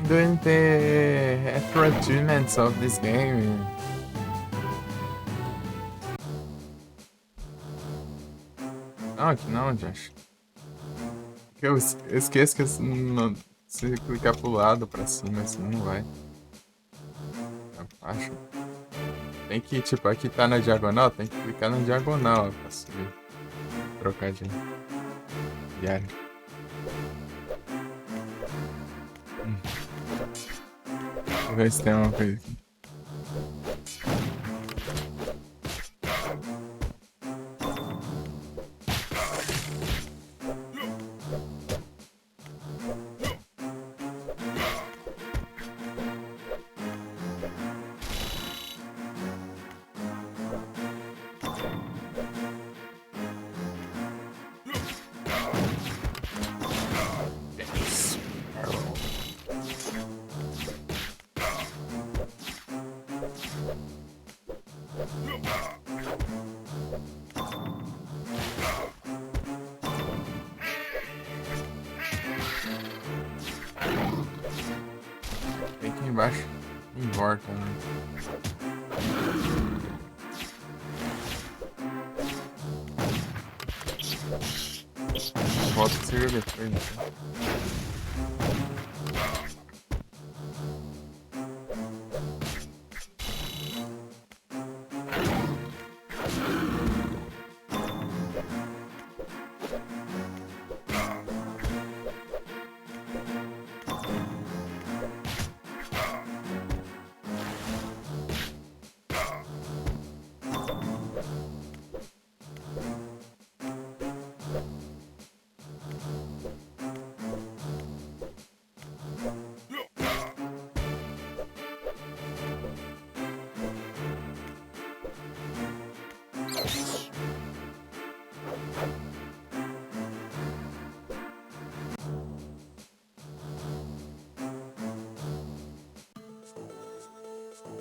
Doing the after achievements of this game. Não, aqui não, Josh. Eu esqueço que se clicar pro lado, pra cima, assim, não vai. Pra baixo. Tem que, tipo, aqui tá na diagonal, tem que clicar na diagonal ó, pra subir. Trocar de área. Deixa eu ver se tem uma coisa aqui. embaixo e volta, né? Volta que você joga depois, né?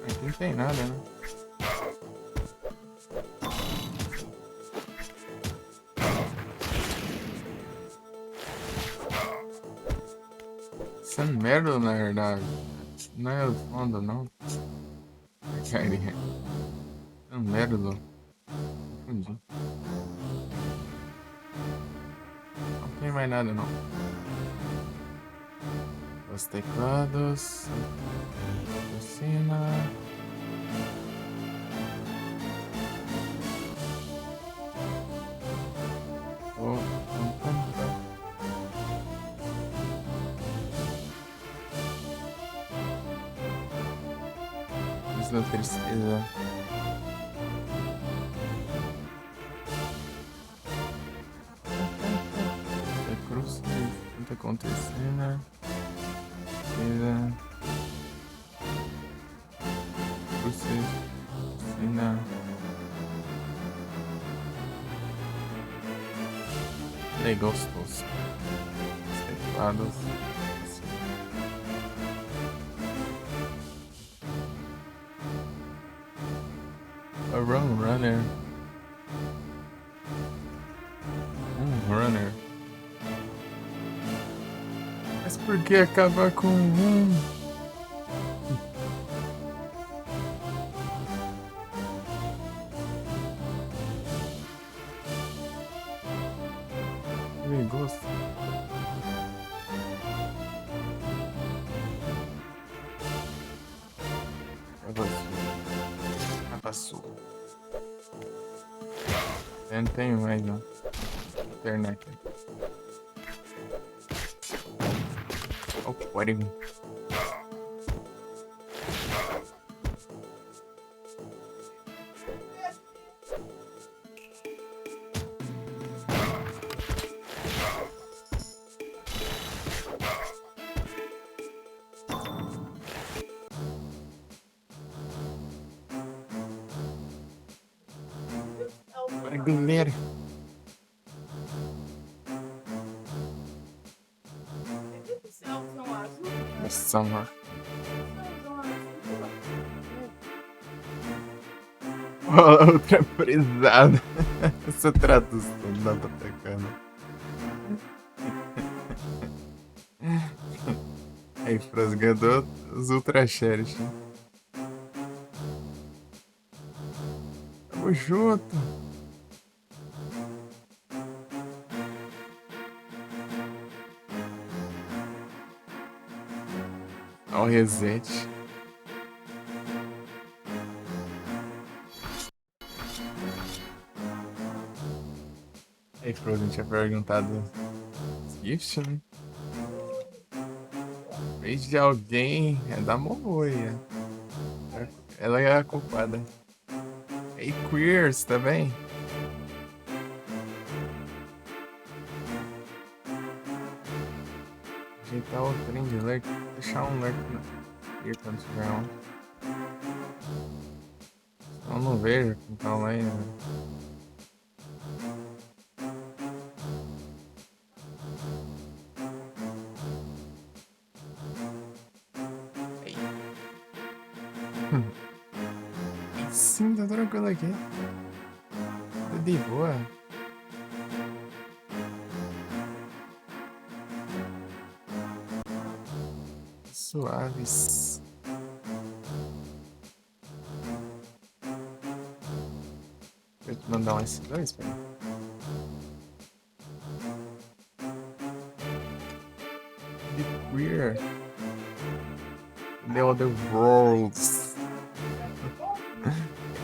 Aqui não tem nada, né? Essa merda, na verdade. Não é o fundo, não. Carinha. É merda. Confundi. Não tem mais nada, não. Os teclados. Oficina. Isso da tristeza. É cruz. O que tá acontecendo? Crucifina. É gostoso. Os teclados. A runner. Runner. Mas por que acabar com Que gosto. Passou. Eu não tenho mais, não. Internet. Olha o código. Galera. Summer. Outra frisada. Essa tradução não dá pra pegar, né? Aí, frasgador os Ultra Shares. Tamo junto. Olha o reset. Aí, Frozen tinha perguntado Gift, né? Vez de alguém é da Momoia. Ela é a culpada. Ei, Queers, tá bem? Ajeitar o trem de lurk. Deixar um lurk aqui quando tiver um. Eu não vejo quem tá online, né? Sim, tá tranquilo aqui. Tá de boa. Suaves. mandar um S2, velho. Que queer. The Other Worlds.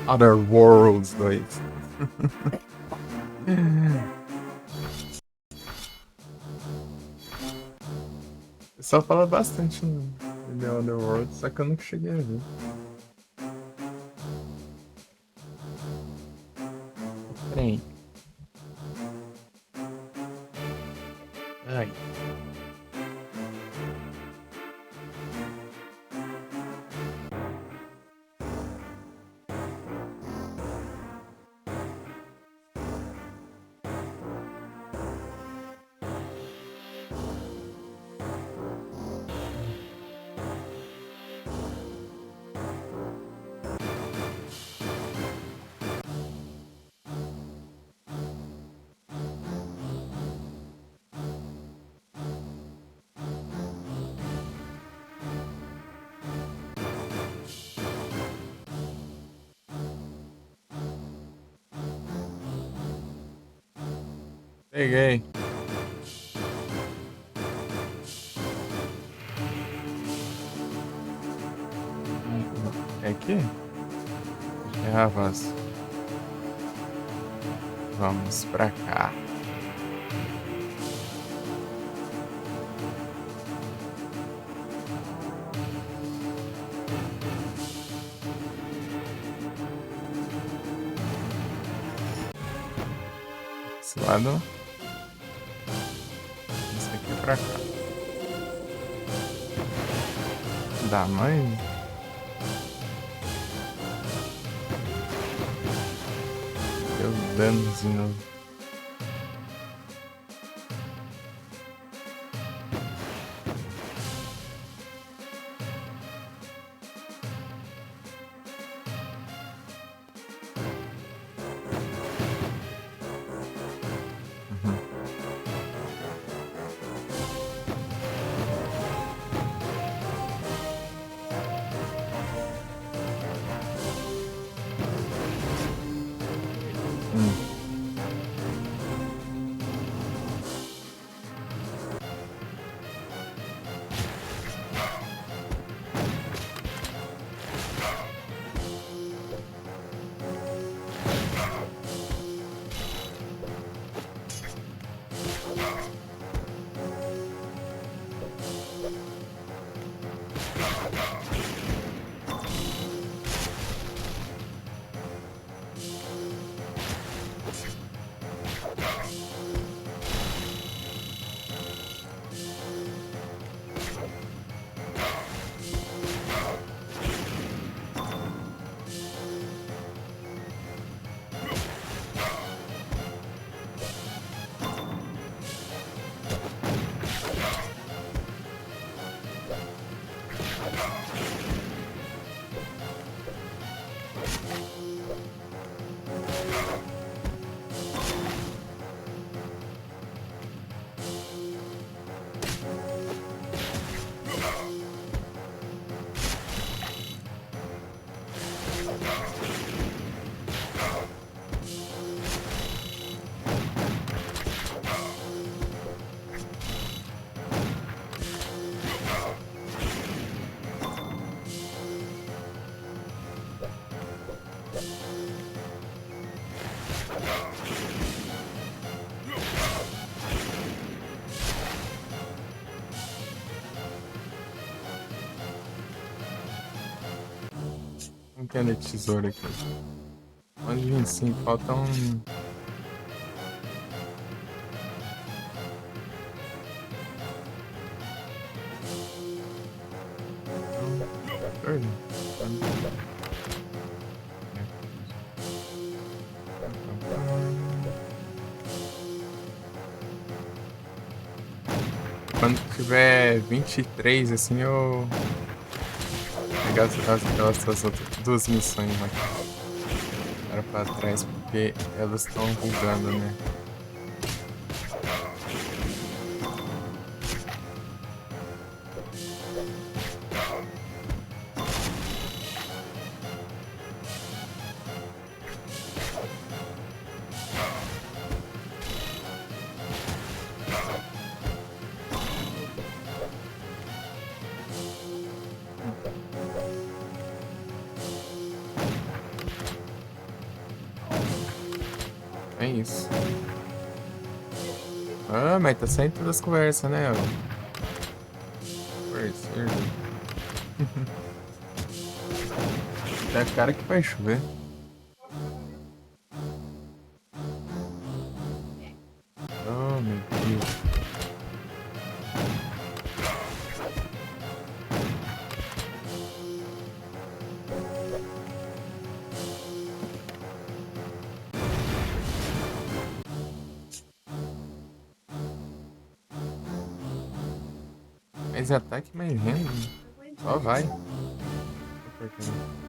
Other Worlds 2. O pessoal fala bastante no The Other Worlds, só que eu nunca cheguei a ver. Trem. Ai. Peguei. É aqui? É a voz. Vamos pra cá. Esse lado. Esse aqui pra cá. Dá mãe? Deu danos de novo. Não tem tesouro aqui. 11h25, falta um. Quando tiver 23, assim, eu pegar aquelas outras duas missões aqui. Era pra trás, porque elas estão bugando, né? isso. Ah, mas tá saindo todas as conversas, né? Ó. Parceiro. É a cara que vai chover. Oh, meu Deus. Mais ataque, mais renda. Só vai. Oportunidade.